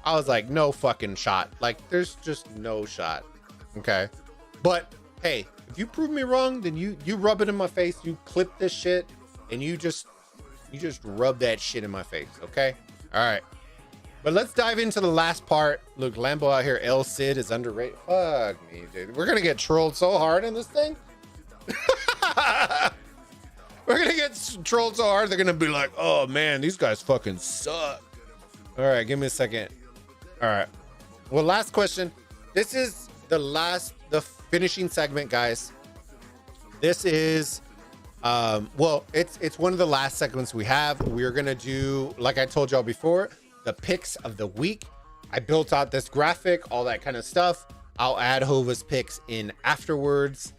Speaker 1: I was like, no fucking shot. Like, there's just no shot. Okay. But hey, if you prove me wrong, then you rub it in my face, you clip this shit, and you just rub that shit in my face, okay? All right. But let's dive into the last part. Look, Lambo out here, El Cid is underrated. Fuck me, dude. We're gonna get trolled so hard in this thing. We're gonna get trolled so hard, they're gonna be like, oh man, these guys fucking suck. All right, give me a second. All right. Well, last question. This is the finishing segment, guys. This is well, it's one of the last segments we have. We're gonna do, like I told y'all before, the picks of the week. I built out this graphic, all that kind of stuff. I'll add Hova's picks in afterwards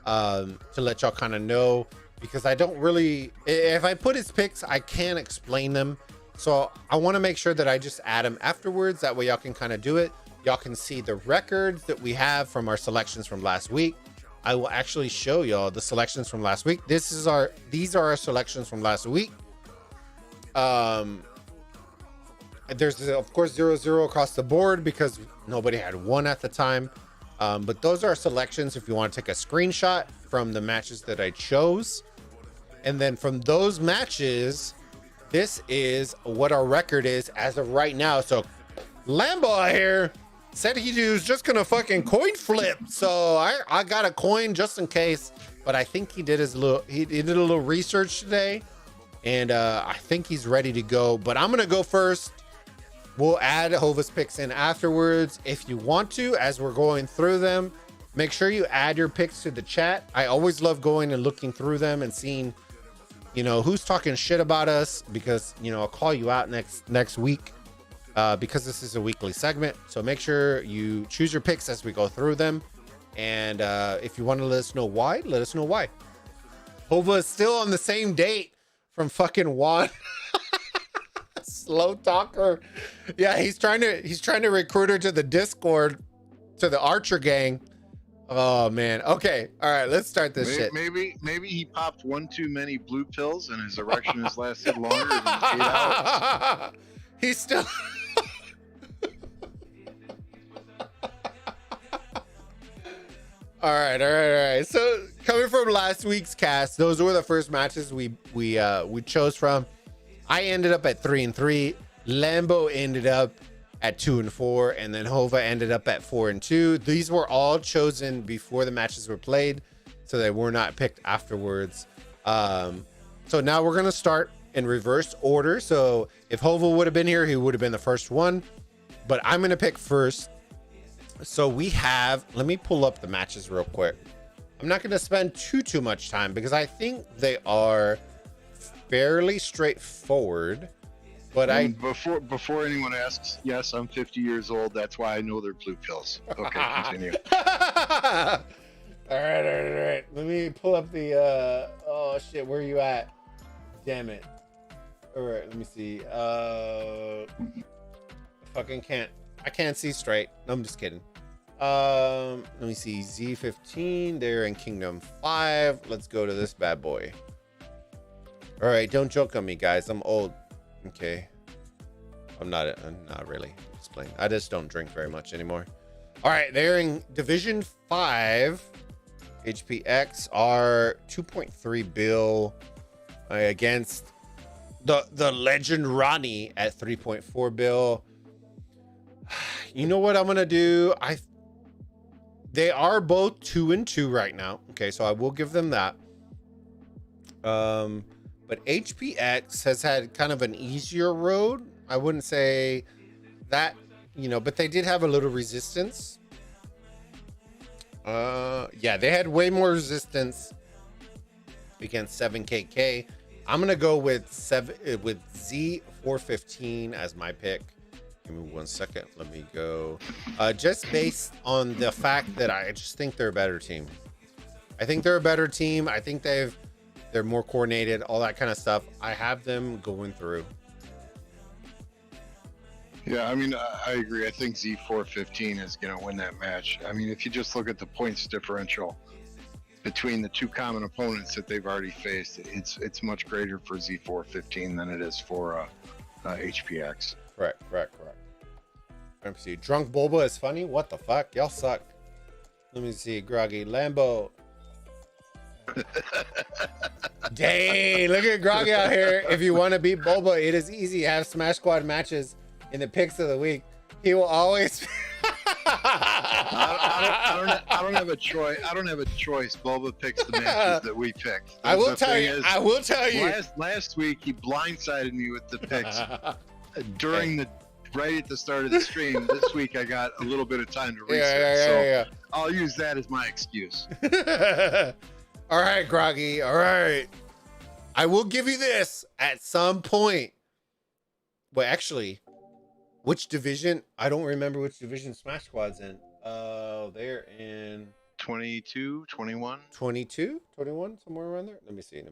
Speaker 1: to let y'all kind of know, because I don't really, if I put his picks, I can't explain them. So I want to make sure that I just add them afterwards. That way y'all can kind of do it. Y'all can see the records that we have from our selections from last week. I will actually show y'all the selections from last week. These are our selections from last week. There's of course 0-0 across the board because nobody had one at the time. But those are selections if you want to take a screenshot from the matches that I chose. And then from those matches, this is what our record is as of right now. So Lambo here said he was just gonna fucking coin flip. So I got a coin just in case, but I think he did he did a little research today, and I think he's ready to go. But I'm gonna go first. We'll add Hova's picks in afterwards if you want to, as we're going through them. Make sure you add your picks to the chat. I always love going and looking through them and seeing, you know, who's talking shit about us, because, you know, I'll call you out next week because this is a weekly segment. So make sure you choose your picks as we go through them. And if you want to let us know why, let us know why. Hova is still on the same date from fucking Juan. Slow talker. Yeah, he's trying to recruit her to the Discord, to the Archer gang. Oh man. Okay. All right. Let's start this shit.
Speaker 2: Maybe he popped one too many blue pills and his erection has lasted longer than 8 hours.
Speaker 1: He's still. All right. So coming from last week's cast, those were the first matches we chose from. I ended up at 3-3. Lambo ended up at 2-4, and then Hova ended up at 4-2. These were all chosen before the matches were played, so they were not picked afterwards. So now we're gonna start in reverse order. So if Hova would have been here, he would have been the first one, but I'm gonna pick first. So we have, let me pull up the matches real quick. I'm not gonna spend too much time because I think they are fairly straightforward. But
Speaker 2: before anyone asks, yes, I'm 50 years old. That's why I know they're blue pills. Okay, continue.
Speaker 1: All right. Let me pull up the oh shit, where are you at? Damn it. All right, let me see. I can't see straight. No, I'm just kidding. Let me see. Z15, they're in Kingdom 5. Let's go to this bad boy. All right, don't joke on me, guys. I'm old. Okay. I'm not really. Just playing. I just don't drink very much anymore. All right, they're in Division 5. HPX are 2.3 bill against the legend Ronnie at 3.4 bill. You know what I'm gonna do? They are both 2-2 right now. Okay, so I will give them that. But HPX has had kind of an easier road. I wouldn't say that, you know, but they did have a little resistance. Yeah, they had way more resistance against 7KK. I'm gonna go with Z415 as my pick. Give me 1 second. Let me go. Just based on the fact that I just think they're a better team. I think they're a better team. I think they're more coordinated, all that kind of stuff. I have them going through.
Speaker 2: Yeah, I mean, I agree. I think Z415 is going to win that match. I mean, if you just look at the points differential between the two common opponents that they've already faced, it's much greater for Z415 than it is for HPX.
Speaker 1: Correct. Let me see. Drunk Bulba is funny? What the fuck? Y'all suck. Let me see. Groggy. Lambo. Dang, look at Groggy out here. If you want to beat Bulba, it is easy. Have Smash Squad matches in the picks of the week. He will always.
Speaker 2: I don't have a choice. I don't have a choice. Bulba picks the matches that we pick.
Speaker 1: I will tell you. I will tell you.
Speaker 2: Last week he blindsided me with the picks during right at the start of the stream. This week I got a little bit of time to research, so I'll use that as my excuse.
Speaker 1: All right, Groggy. All right. I will give you this at some point. Well, actually, which division? I don't remember which division Smash Squad's in. They're in
Speaker 2: 22, 21.
Speaker 1: 22, 21, somewhere around there. Let me see.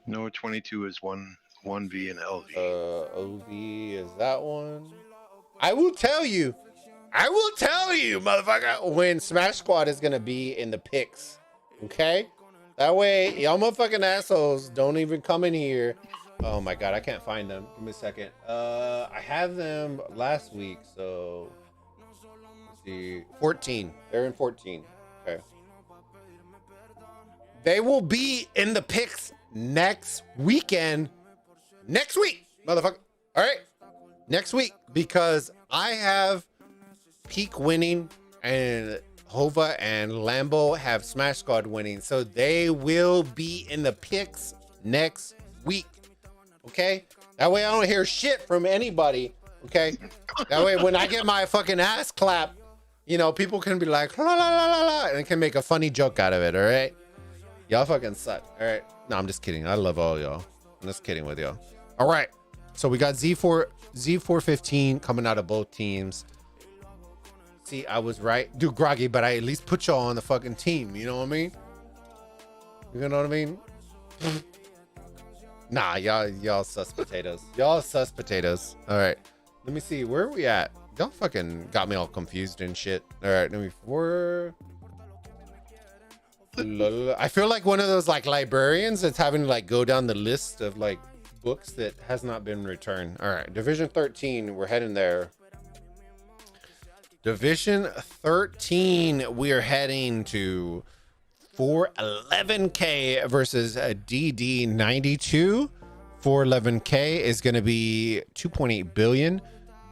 Speaker 2: No, 22 is 1V and LV.
Speaker 1: OV is that one. I will tell you, motherfucker, when Smash Squad is gonna be in the picks. Okay? That way, y'all motherfucking assholes don't even come in here. Oh my god, I can't find them. Give me a second. I have them last week, so let's see. 14. They're in 14. Okay. They will be in the picks next weekend. Next week, motherfucker. All right. Next week, because I have Peak winning and Hova and Lambo have Smash Squad winning, so they will be in the picks next week. Okay, that way I don't hear shit from anybody. Okay, that way when I get my fucking ass clapped, you know, people can be like la la la la la and can make a funny joke out of it. All right, y'all fucking suck. All right, no, I'm just kidding. I love all y'all. I'm just kidding with y'all. All right, so we got Z415 coming out of both teams. See, I was right. Dude, Groggy, but I at least put y'all on the fucking team. You know what I mean? You know what I mean? Nah, y'all sus potatoes. Y'all sus potatoes. All right. Let me see. Where are we at? Y'all fucking got me all confused and shit. All right. Let me... I feel like one of those like librarians that's having to like go down the list of like books that has not been returned. All right. Division 13. We're heading there. Division 13, we're heading to 411K versus DD92. 411K is going to be 2.8 billion.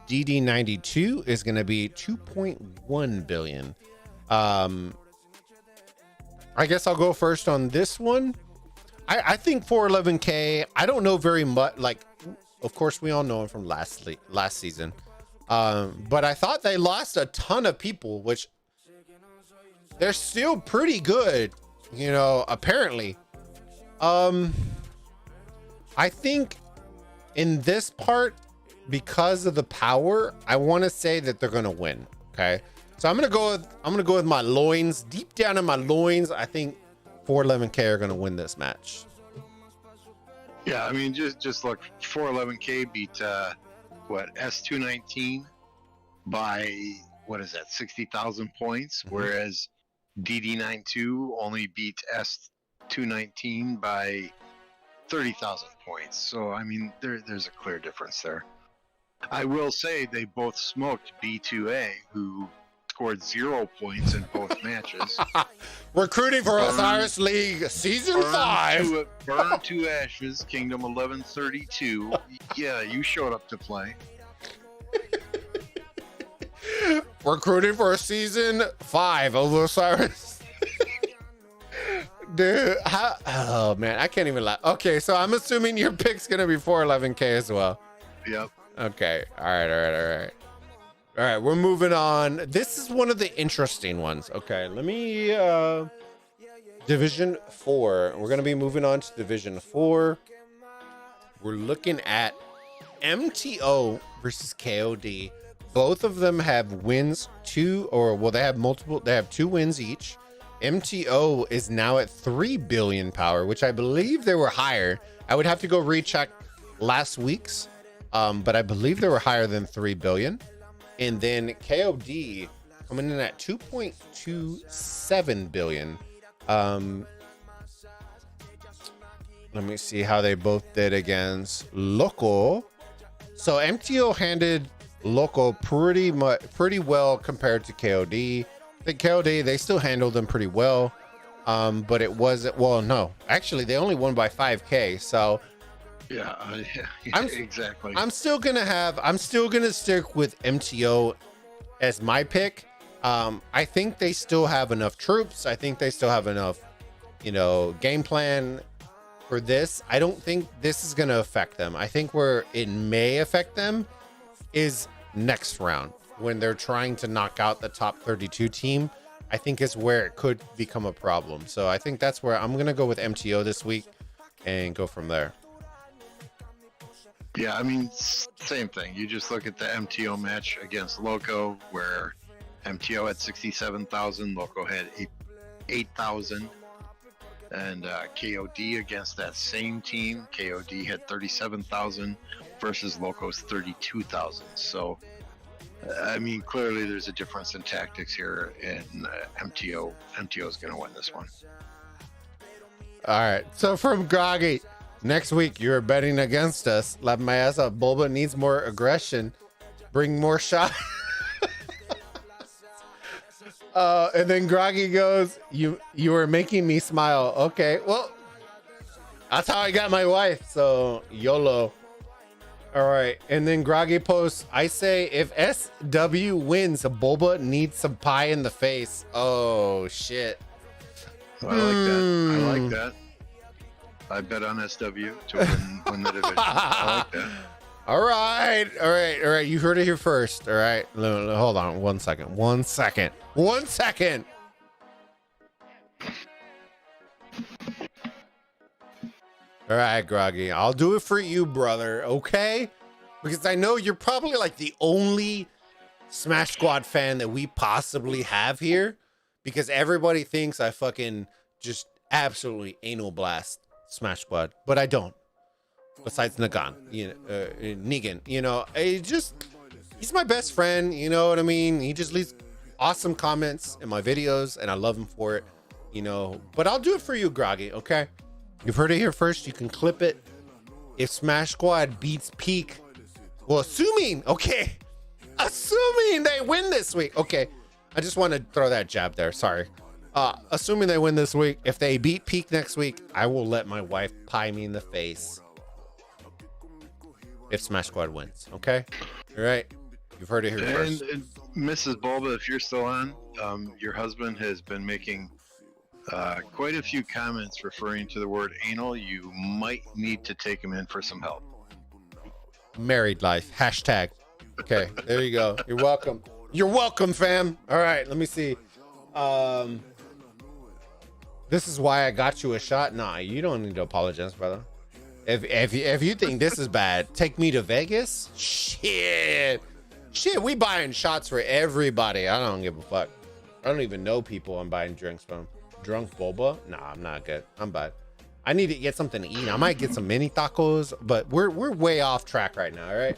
Speaker 1: DD92 is going to be 2.1 billion. I guess I'll go first on this one. I think 411K, I don't know very much. Like, of course, we all know him from last season. But I thought they lost a ton of people, which they're still pretty good, you know, apparently. I think in this part, because of the power, I want to say that they're going to win. Okay. So I'm going to go with my loins. Deep down in my loins, I think 411K are going to win this match.
Speaker 2: Yeah, I mean, just look, 411K beat S219 by what is that, 60,000 points, whereas DD92 only beat S219 by 30,000 points. So I mean, there's a clear difference there. I will say they both smoked B2A, who scored 0 points in both matches.
Speaker 1: Recruiting for Osiris League Season 5.
Speaker 2: Burn to Ashes, Kingdom 1132. Yeah, you showed up to play.
Speaker 1: Recruiting for Season 5 of Osiris. Dude, oh man, I can't even lie. Okay, so I'm assuming your pick's gonna be 411K as well.
Speaker 2: Yep.
Speaker 1: Okay, all right. All right, we're moving on. This is one of the interesting ones. Okay, let me, Division 4. We're going to be moving on to Division 4. We're looking at MTO versus KOD. Both of them have wins, they have 2 wins each. MTO is now at 3 billion power, which I believe they were higher. I would have to go recheck last week's, but I believe they were higher than 3 billion. And then KOD coming in at 2.27 billion. Let me see how they both did against Loco. So MTO handed Loco pretty well compared to KOD. The KOD, they still handled them pretty well. But it wasn't, well, no, actually they only won by 5K. So
Speaker 2: Yeah, exactly.
Speaker 1: I'm still gonna stick with MTO as my pick. I think they still have enough troops. I think they still have enough, game plan for this. I don't think this is gonna affect them. I think where it may affect them is next round when they're trying to knock out the top 32 team. I think is where it could become a problem. So I think that's where I'm going to go with MTO this week and go from there.
Speaker 2: Yeah, I mean, same thing. You just look at the MTO match against Loco, where MTO had 67,000, Loco had 8,000. And KOD against that same team, KOD had 37,000 versus Loco's 32,000. So, I mean, clearly there's a difference in tactics here, and MTO is going to win this one.
Speaker 1: All right. So from Groggy, next week you're betting against us. Let my ass up. Bulba needs more aggression. Bring more shots. And then Groggy goes, you were making me smile. Okay, well, that's how I got my wife. So YOLO. All right, and then Groggy posts, I say if SW wins, Bulba needs some pie in the face. Oh, shit.
Speaker 2: I like that. I bet on SW to win the division. I like that.
Speaker 1: All right. You heard it here first. All right, hold on 1 second. 1 second. 1 second. All right, Groggy, I'll do it for you, brother, okay? Because I know you're probably like the only Smash Squad fan that we possibly have here, because everybody thinks I fucking just absolutely anal blast Smash Squad, but I don't. Besides Negan, Negan, he's my best friend, you know what I mean? He just leaves awesome comments in my videos, and I love him for it, But I'll do it for you, Groggy, okay? You've heard it here first. You can clip it. If Smash Squad beats Peak, well, assuming they win this week. Okay, I just want to throw that jab there. Sorry. Assuming they win this week, if they beat Peak next week, I will let my wife pie me in the face. If Smash Squad wins, okay? All right. You've heard it here first.
Speaker 2: And Mrs. Bulba, if you're still on, your husband has been making quite a few comments referring to the word anal. You might need to take him in for some help.
Speaker 1: Married life. Hashtag. Okay, there you go. You're welcome. You're welcome, fam. All right, let me see. This is why I got you a shot. Nah, you don't need to apologize, brother. If you think this is bad, take me to Vegas. Shit, we buying shots for everybody. I don't give a fuck. I don't even know people I'm buying drinks from. Drunk Bulba? Nah, I'm not good. I'm bad. I need to get something to eat. I might get some mini tacos, but we're way off track right now. All right.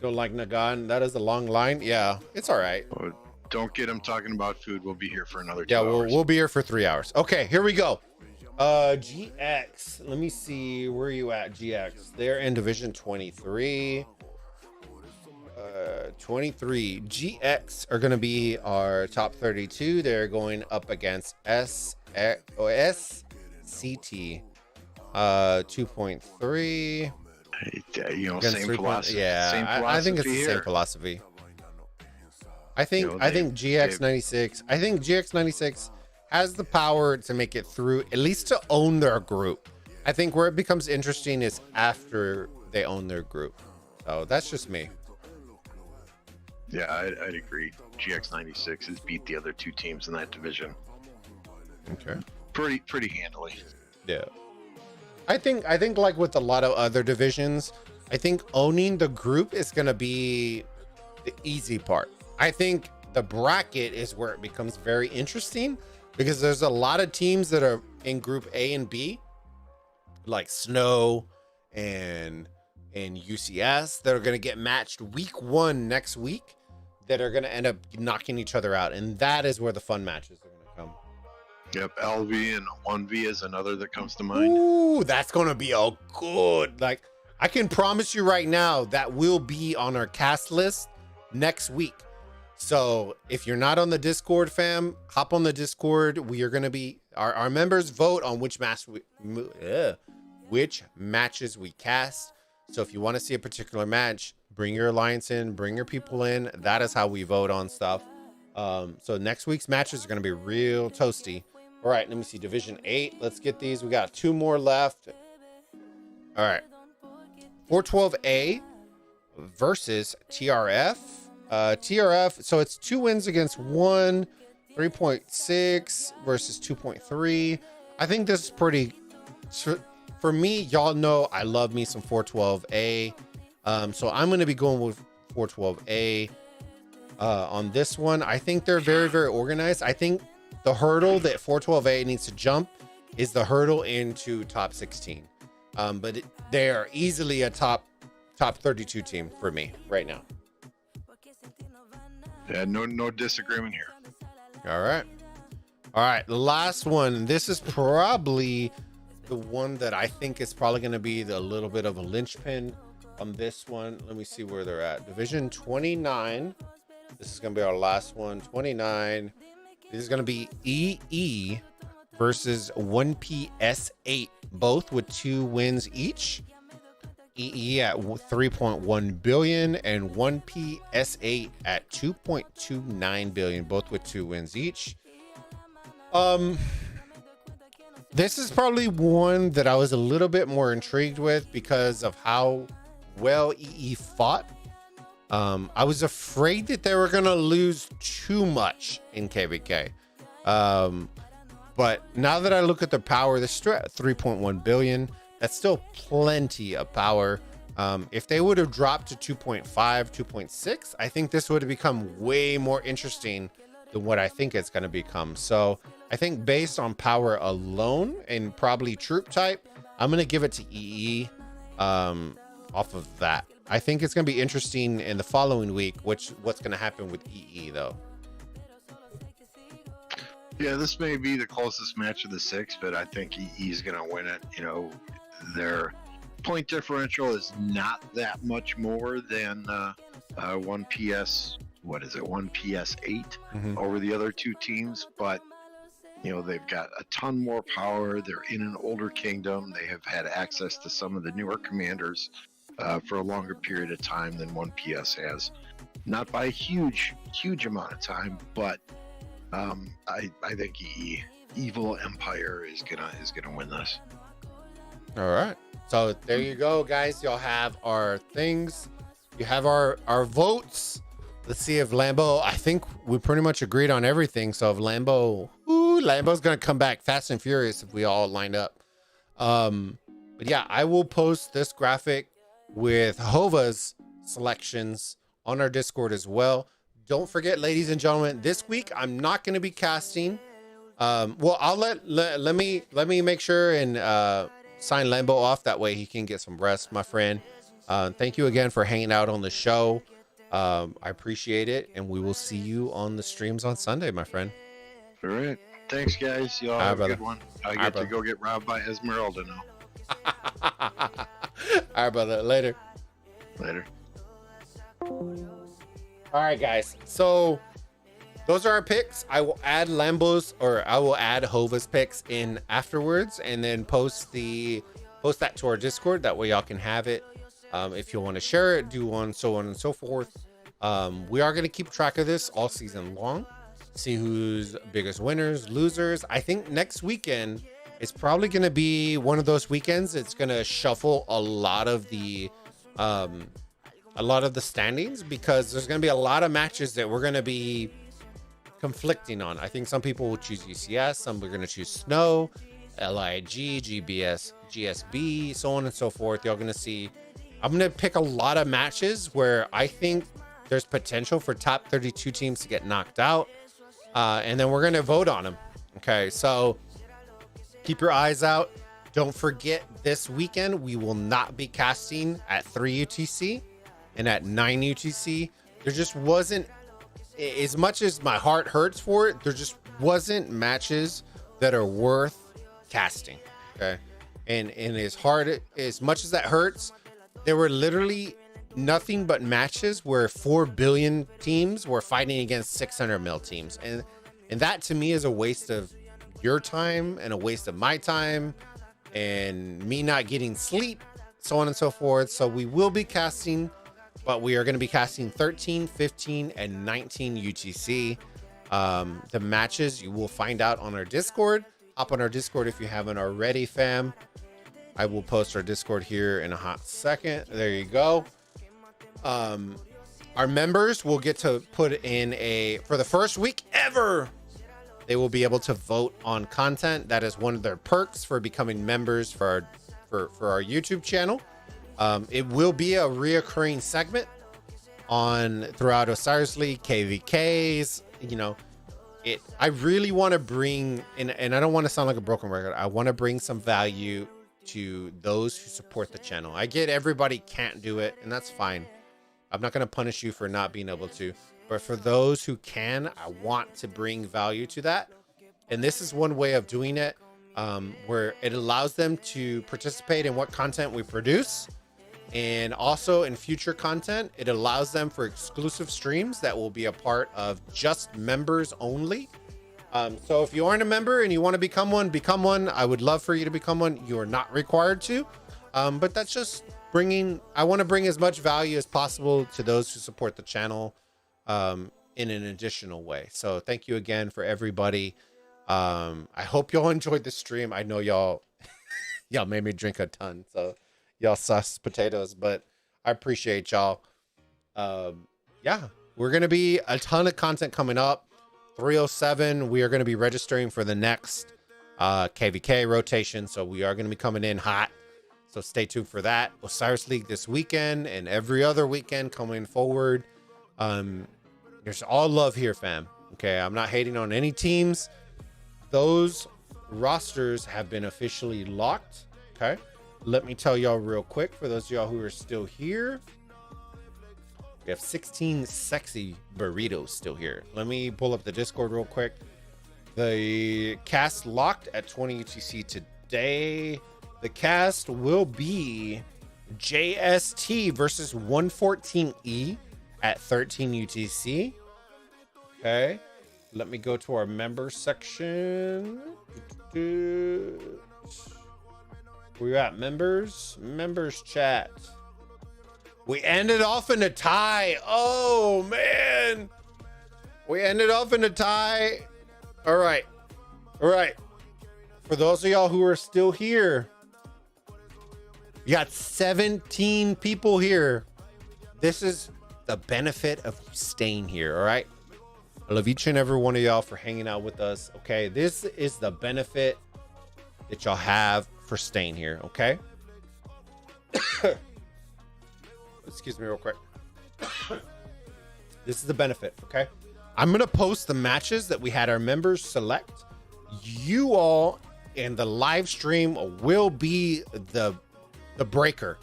Speaker 1: Don't like Nagan. That is a long line. Yeah, it's all right.
Speaker 2: Oh, don't get him talking about food. We'll be here for another 2 hours.
Speaker 1: We'll be here for 3 hours. Okay, here we go. GX. Let me see. Where are you at, GX? They're in Division 23. 23. GX are going to be our top 32. They're going up against SCT 2.3.
Speaker 2: Same philosophy.
Speaker 1: Yeah,
Speaker 2: same philosophy
Speaker 1: I think it's the
Speaker 2: here.
Speaker 1: same philosophy. I think GX96. I think GX96 has the power to make it through, at least to own their group. I think where it becomes interesting is after they own their group. So that's just me.
Speaker 2: Yeah, I'd agree. GX96 has beat the other two teams in that division.
Speaker 1: Okay.
Speaker 2: Pretty handily.
Speaker 1: Yeah. I think like with a lot of other divisions, I think owning the group is going to be the easy part. I think the bracket is where it becomes very interesting, because there's a lot of teams that are in group A and B, like Snow and UCS, that are going to get matched week 1 next week, that are going to end up knocking each other out. And that is where the fun matches are going to come.
Speaker 2: Yep, LV and 1V is another that comes to mind.
Speaker 1: Ooh, that's going to be a good, like, I can promise you right now that will be on our cast list next week. So if you're not on the Discord, fam, hop on the Discord. We are going to be our members vote on which matches we cast. So if you want to see a particular match, bring your alliance in, bring your people in. That is how we vote on stuff. So next week's matches are going to be real toasty. All right, let me see. Division 8. Let's get these. We got 2 more left. All right. 412A versus TRF. TRF, so it's 2 wins against 1, 3.6 versus 2.3. I think this is pretty, for me, y'all know I love me some 412A. So I'm going to be going with 412A on this one. I think they're very, very organized. I think the hurdle that 412A needs to jump is the hurdle into top 16. But they are easily a top 32 team for me right now.
Speaker 2: Yeah, no disagreement here.
Speaker 1: All right. The last one. This is probably the one that I think is probably going to be a little bit of a linchpin on this one. Let me see where they're at. Division 29. This is going to be our last one. 29. This is going to be EE versus 1PS8, both with 2 wins each. EE at 3.1 billion and 1PS8 at 2.29 billion, both with 2 wins each. This is probably one that I was a little bit more intrigued with because of how well EE fought. I was afraid that they were gonna lose too much in KVK. But now that I look at the power, they're still at 3.1 billion. That's still plenty of power. If they would have dropped to 2.5, 2.6, I think this would have become way more interesting than what I think it's going to become. So I think based on power alone and probably troop type, I'm going to give it to EE off of that. I think it's going to be interesting in the following week, what's going to happen with EE though.
Speaker 2: Yeah, this may be the closest match of the 6, but I think EE is going to win it. You know, their point differential is not that much more than 1PS. What is it? 1PS8 over the other 2 teams, but you know they've got a ton more power. They're in an older kingdom. They have had access to some of the newer commanders for a longer period of time than 1PS has. Not by a huge amount of time, but I think Evil Empire is gonna win this.
Speaker 1: All right. So there you go, guys. Y'all have our things. You have our votes. Let's see if Lambo, I think we pretty much agreed on everything. So if Lambo's going to come back fast and furious if we all line up. But yeah, I will post this graphic with Hova's selections on our Discord as well. Don't forget, ladies and gentlemen, this week I'm not going to be casting. Well, I'll let me make sure and sign Lambo off. That way he can get some rest, my friend. Thank you again for hanging out on the show. I appreciate it, and we will see you on the streams on Sunday, my friend.
Speaker 2: All right. Thanks, guys. Y'all have a good one. I get to go get robbed by Esmeralda now.
Speaker 1: All right, brother. Later. All right, guys. So those are our picks. I will add Hova's picks in afterwards, and then post that to our Discord. That way y'all can have it. If you want to share it, so on and so forth. We are going to keep track of this all season long. See who's biggest winners, losers. I think next weekend is probably going to be one of those weekends. It's going to shuffle a lot of the standings, because there's going to be a lot of matches that we're going to be conflicting on. I think some people will choose UCS, some are going to choose Snow, LIG, GBS, GSB, so on and so forth. Y'all going to see. I'm going to pick a lot of matches where I think there's potential for top 32 teams to get knocked out. And then we're going to vote on them. Okay, so keep your eyes out. Don't forget, this weekend, we will not be casting at 3 UTC and at 9 UTC. There just wasn't, as much as my heart hurts for it, there just wasn't matches that are worth casting. Okay, and as much as that hurts, there were literally nothing but matches where 4 billion teams were fighting against 600 mil teams. And that to me is a waste of your time and a waste of my time and me not getting sleep, so on and so forth. So we will be casting, but we are going to be casting 13, 15, and 19 UTC. The matches you will find out on our Discord. Hop on our Discord if you haven't already, fam. I will post our Discord here in a hot second. There you go. Our members will get to put in for the first week ever, they will be able to vote on content. That is one of their perks for becoming members for our YouTube channel. It will be a reoccurring segment throughout Osiris League, KVKs, you know. I really want to bring, and I don't want to sound like a broken record, I want to bring some value to those who support the channel. I get everybody can't do it, and that's fine. I'm not going to punish you for not being able to, but for those who can, I want to bring value to that. And this is one way of doing it, where it allows them to participate in what content we produce. And also in future content, it allows them for exclusive streams that will be a part of just members only. So if you aren't a member and you want to become one, I would love for you to become one. You are not required to, but that's just I want to bring as much value as possible to those who support the channel in an additional way. So thank you again for everybody. I hope y'all enjoyed the stream. I know y'all made me drink a ton, so y'all sus potatoes, but I appreciate y'all. Yeah, we're going to be a ton of content coming up. 307, we are going to be registering for the next KVK rotation, so we are going to be coming in hot. So stay tuned for that. Osiris League this weekend and every other weekend coming forward. There's all love here, fam. Okay, I'm not hating on any teams. Those rosters have been officially locked. Okay, let me tell y'all real quick for those of y'all who are still here. We have 16 sexy burritos still here. Let me pull up the Discord real quick. The cast locked at 20 UTC today. The cast will be JST versus 114E at 13 UTC. Okay. Let me go to our members section. Where you at, members? Members chat. We ended off in a tie. Oh, man. We ended off in a tie. All right. All right. For those of y'all who are still here, you got 17 people here. This is the benefit of staying here, all right? I love each and every one of y'all for hanging out with us, okay? This is the benefit that y'all have for staying here, okay? Excuse me real quick. This is the benefit, okay? I'm going to post the matches that we had our members select. You all in the live stream will be the breaker.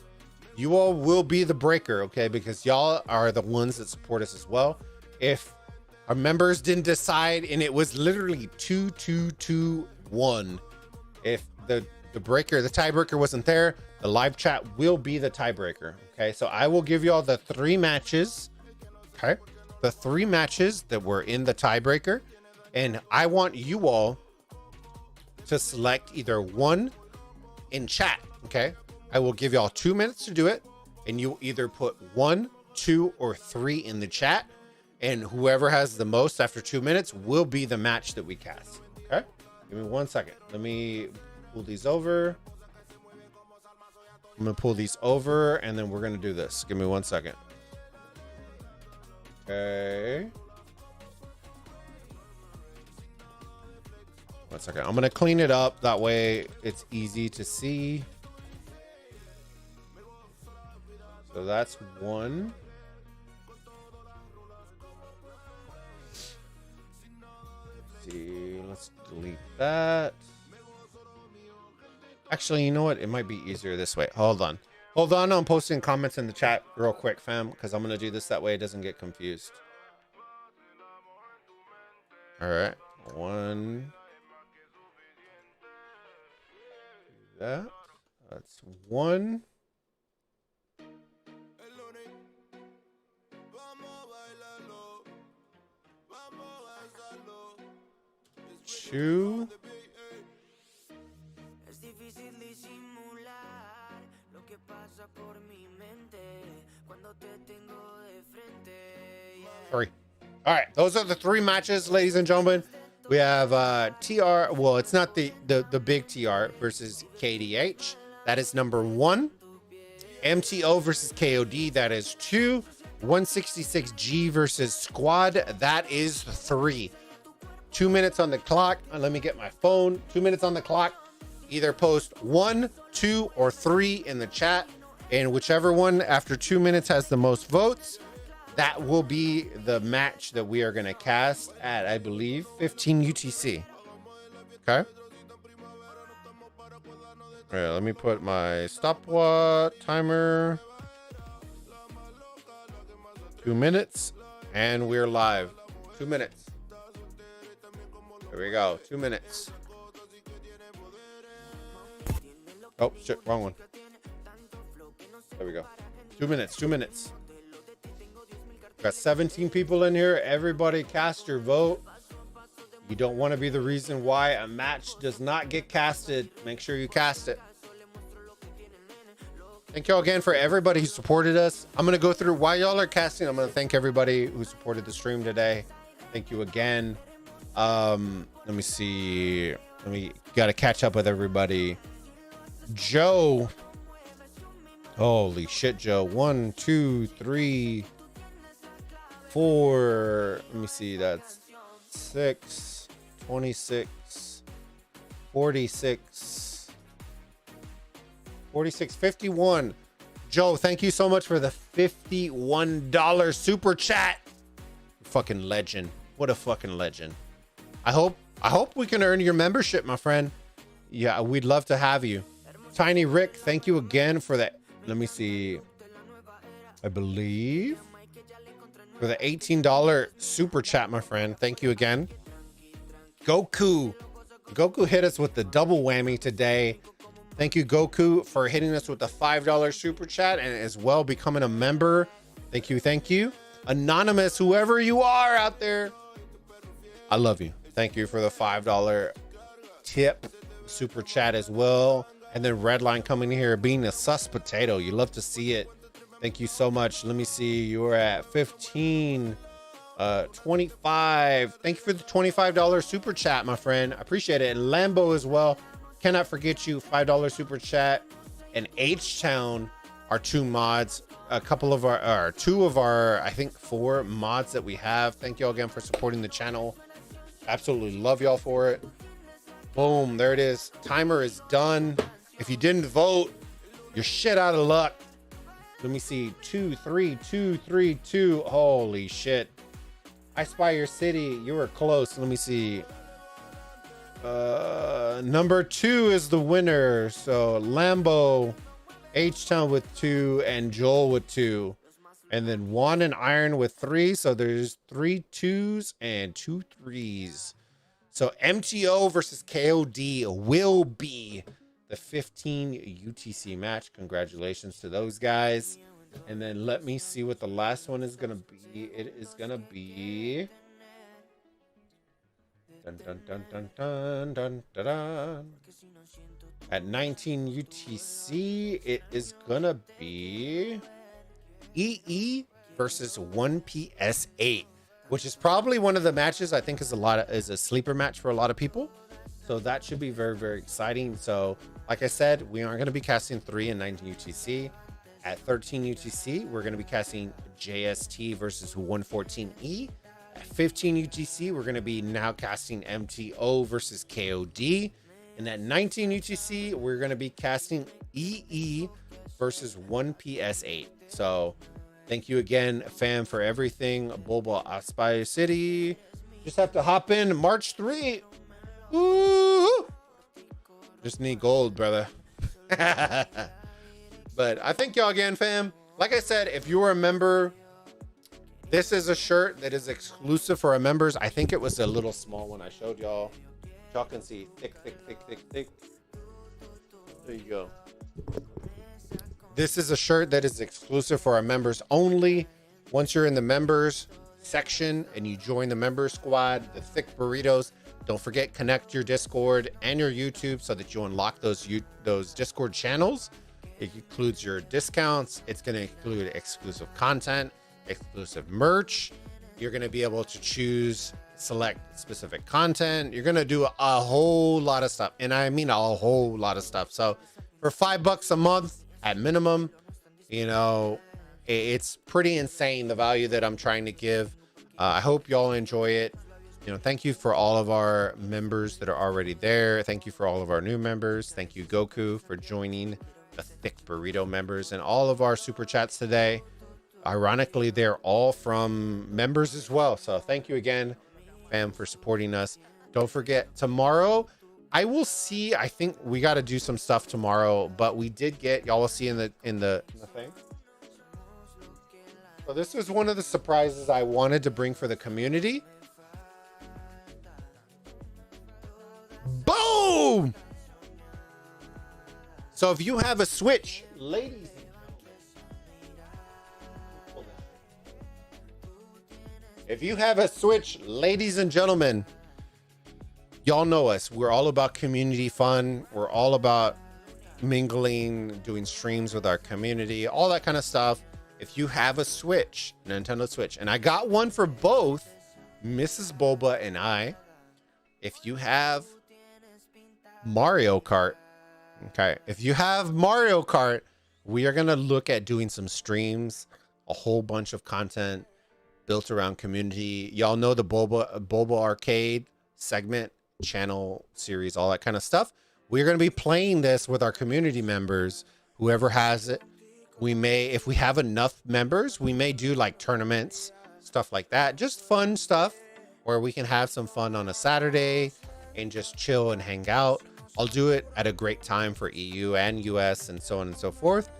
Speaker 1: You all will be the breaker, okay? Because y'all are the ones that support us as well. If our members didn't decide and it was literally 2-2-2-1, if the tiebreaker wasn't there, the live chat will be the tiebreaker. Okay, so I will give you all the 3 matches. Okay, the 3 matches that were in the tiebreaker, and I want you all to select either one in chat. Okay, I will give y'all 2 minutes to do it, and you either put 1, 2, or 3 in the chat, and whoever has the most after 2 minutes will be the match that we cast. Okay, give me 1 second. Let me pull these over. I'm gonna pull these over and then we're gonna do this. Give me 1 second. Okay. 1 second. I'm gonna clean it up. That way it's easy to see. So that's 1. Let's see. Let's delete that. Actually, you know what? It might be easier this way. Hold on. Hold on. I'm posting comments in the chat real quick, fam, because I'm going to do this that way it doesn't get confused. All right. 1. That's 1. 2. Three. All right, those are the 3 matches, ladies and gentlemen. We have TR. Well, it's not the big TR versus KDH. That is number 1. MTO versus KOD. That is 2. 166G versus Squad. That is 3. 2 minutes on the clock. Let me get my phone. 2 minutes on the clock. Either post 1, 2, or 3 in the chat, and whichever one after 2 minutes has the most votes, that will be the match that we are going to cast at, I believe, 15 UTC. Okay. All right, let me put my stopwatch timer. 2 minutes, and we're live. 2 minutes. There we go. 2 minutes. Oh, shit. Wrong one. There we go. 2 minutes. 2 minutes. Got 17 people in here. Everybody cast your vote. You don't want to be the reason why a match does not get casted. Make sure you cast it. Thank y'all again for everybody who supported us. I'm going to go through while y'all are casting. I'm going to thank everybody who supported the stream today. Thank you again. Let me see. Got to catch up with everybody. Joe. Holy shit, Joe. 1, 2, 3, 4. Let me see. That's 6, 26, 46, 46, 51. Joe, thank you so much for the $51 super chat. Fucking legend. What a fucking legend. I hope we can earn your membership, my friend. Yeah, we'd love to have you. Tiny Rick, thank you again for that. Let me see. I believe for the $18 super chat, my friend. Thank you again. Goku hit us with the double whammy today. Thank you, Goku, for hitting us with the $5 super chat and as well becoming a member. Thank you. Anonymous, whoever you are out there, I love you. Thank you for the $5 tip super chat as well. And then Redline coming here being a sus potato. You love to see it. Thank you so much. Let me see. You were at 15, 25. Thank you for the $25 super chat, my friend. I appreciate it. And Lambo as well. Cannot forget you. $5 super chat. And H-Town are 2 mods. A couple of our, 2 of our, I think 4 mods that we have. Thank you all again for supporting the channel. Absolutely love y'all for it. Boom. There it is. Timer is done. If you didn't vote, you're shit out of luck. Let me see. 2, 3, 2, 3, 2. Holy shit. I Spy Your City. You were close. Let me see. Number 2 is the winner. So Lambo, H-Town with 2, and Joel with 2. And then Juan and Iron with 3. So there's 3 2s and 2 3s. So MTO versus KOD will be the 15 UTC match. Congratulations to those guys. And then let me see what the last one is going to be. It is going to be... Dun, dun, dun, dun, dun, dun, dun, dun. At 19 UTC, it is going to be EE versus 1PS8, which is probably one of the matches I think is a sleeper match for a lot of people. So that should be very, very exciting. So like I said, we aren't going to be casting 3 and 19 UTC. At 13 UTC, we're going to be casting JST versus 114E. At 15 UTC, we're going to be now casting MTO versus KOD. And at 19 UTC, we're going to be casting EE versus 1PS8. So thank you again, fam, for everything. Bulba, Aspire City. Just have to hop in March 3. Ooh. Just need gold, brother. But I thank y'all again, fam. Like I said, if you're a member, this is a shirt that is exclusive for our members. I think it was a little small one I showed y'all. Y'all can see thick. There you go. This is a shirt that is exclusive for our members only. Once you're in the members section and you join the member squad, the thick burritos, Don't forget, connect your Discord and your YouTube so that you unlock those Discord channels. It includes your discounts. It's going to include exclusive content, exclusive merch. You're going to be able to choose, select specific content. You're going to do a whole lot of stuff. And I mean a whole lot of stuff. So for $5 a month at minimum, you know, it's pretty insane, the value that I'm trying to give. I hope y'all enjoy it. You know, thank you for all of our members that are already there. Thank you for all of our new members. Thank you, Goku, for joining the Thick Burrito members and all of our super chats today. Ironically, they're all from members as well. So thank you again, fam, for supporting us. Don't forget, tomorrow I will see. I think we got to do some stuff tomorrow, but we did get, y'all will see in the thing. So this was one of the surprises I wanted to bring for the community. Boom! So if you have a Switch, ladies and gentlemen, if you have a Switch, ladies and gentlemen, y'all know us. We're all about community fun. We're all about mingling, doing streams with our community, all that kind of stuff. If you have a Switch, Nintendo Switch, and I got one for both Mrs. Bulba and I. If you have Mario Kart, okay, if you have Mario Kart, we are going to look at doing some streams, a whole bunch of content built around community. Y'all know the Bulba Arcade segment, channel series, all that kind of stuff. We're going to be playing this with our community members, whoever has it. We may, if we have enough members, we may do like tournaments, stuff like that. Just fun stuff where we can have some fun on a Saturday and just chill and hang out. I'll do it at a great time for EU and US and so on and so forth.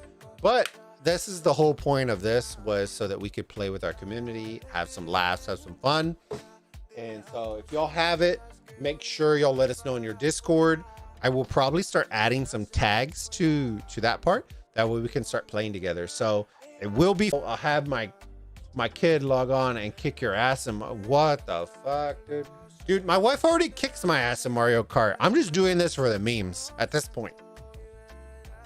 Speaker 1: But this is the whole point of this, was so that we could play with our community, have some laughs, have some fun. And so if y'all have it, make sure y'all let us know in your Discord. I will probably start adding some tags to that part. That way we can start playing together. So it will be, I'll have my kid log on and kick your ass. And what the fuck, dude? Dude, my wife already kicks my ass in Mario Kart. I'm just doing this for the memes at this point.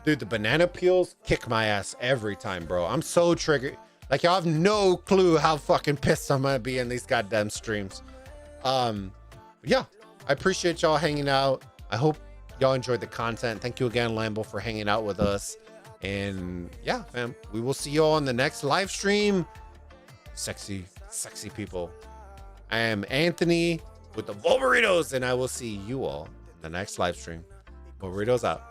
Speaker 1: Dude, the banana peels kick my ass every time, bro. I'm so triggered. Like, y'all have no clue how fucking pissed I'm gonna be in these goddamn streams. Yeah, I appreciate y'all hanging out. I hope y'all enjoyed the content. Thank you again, Lambo, for hanging out with us. And yeah, fam, we will see you all on the next live stream. Sexy people. I am Anthony with the Bulbaritos, and I will see you all in the next live stream. Bulbaritos out.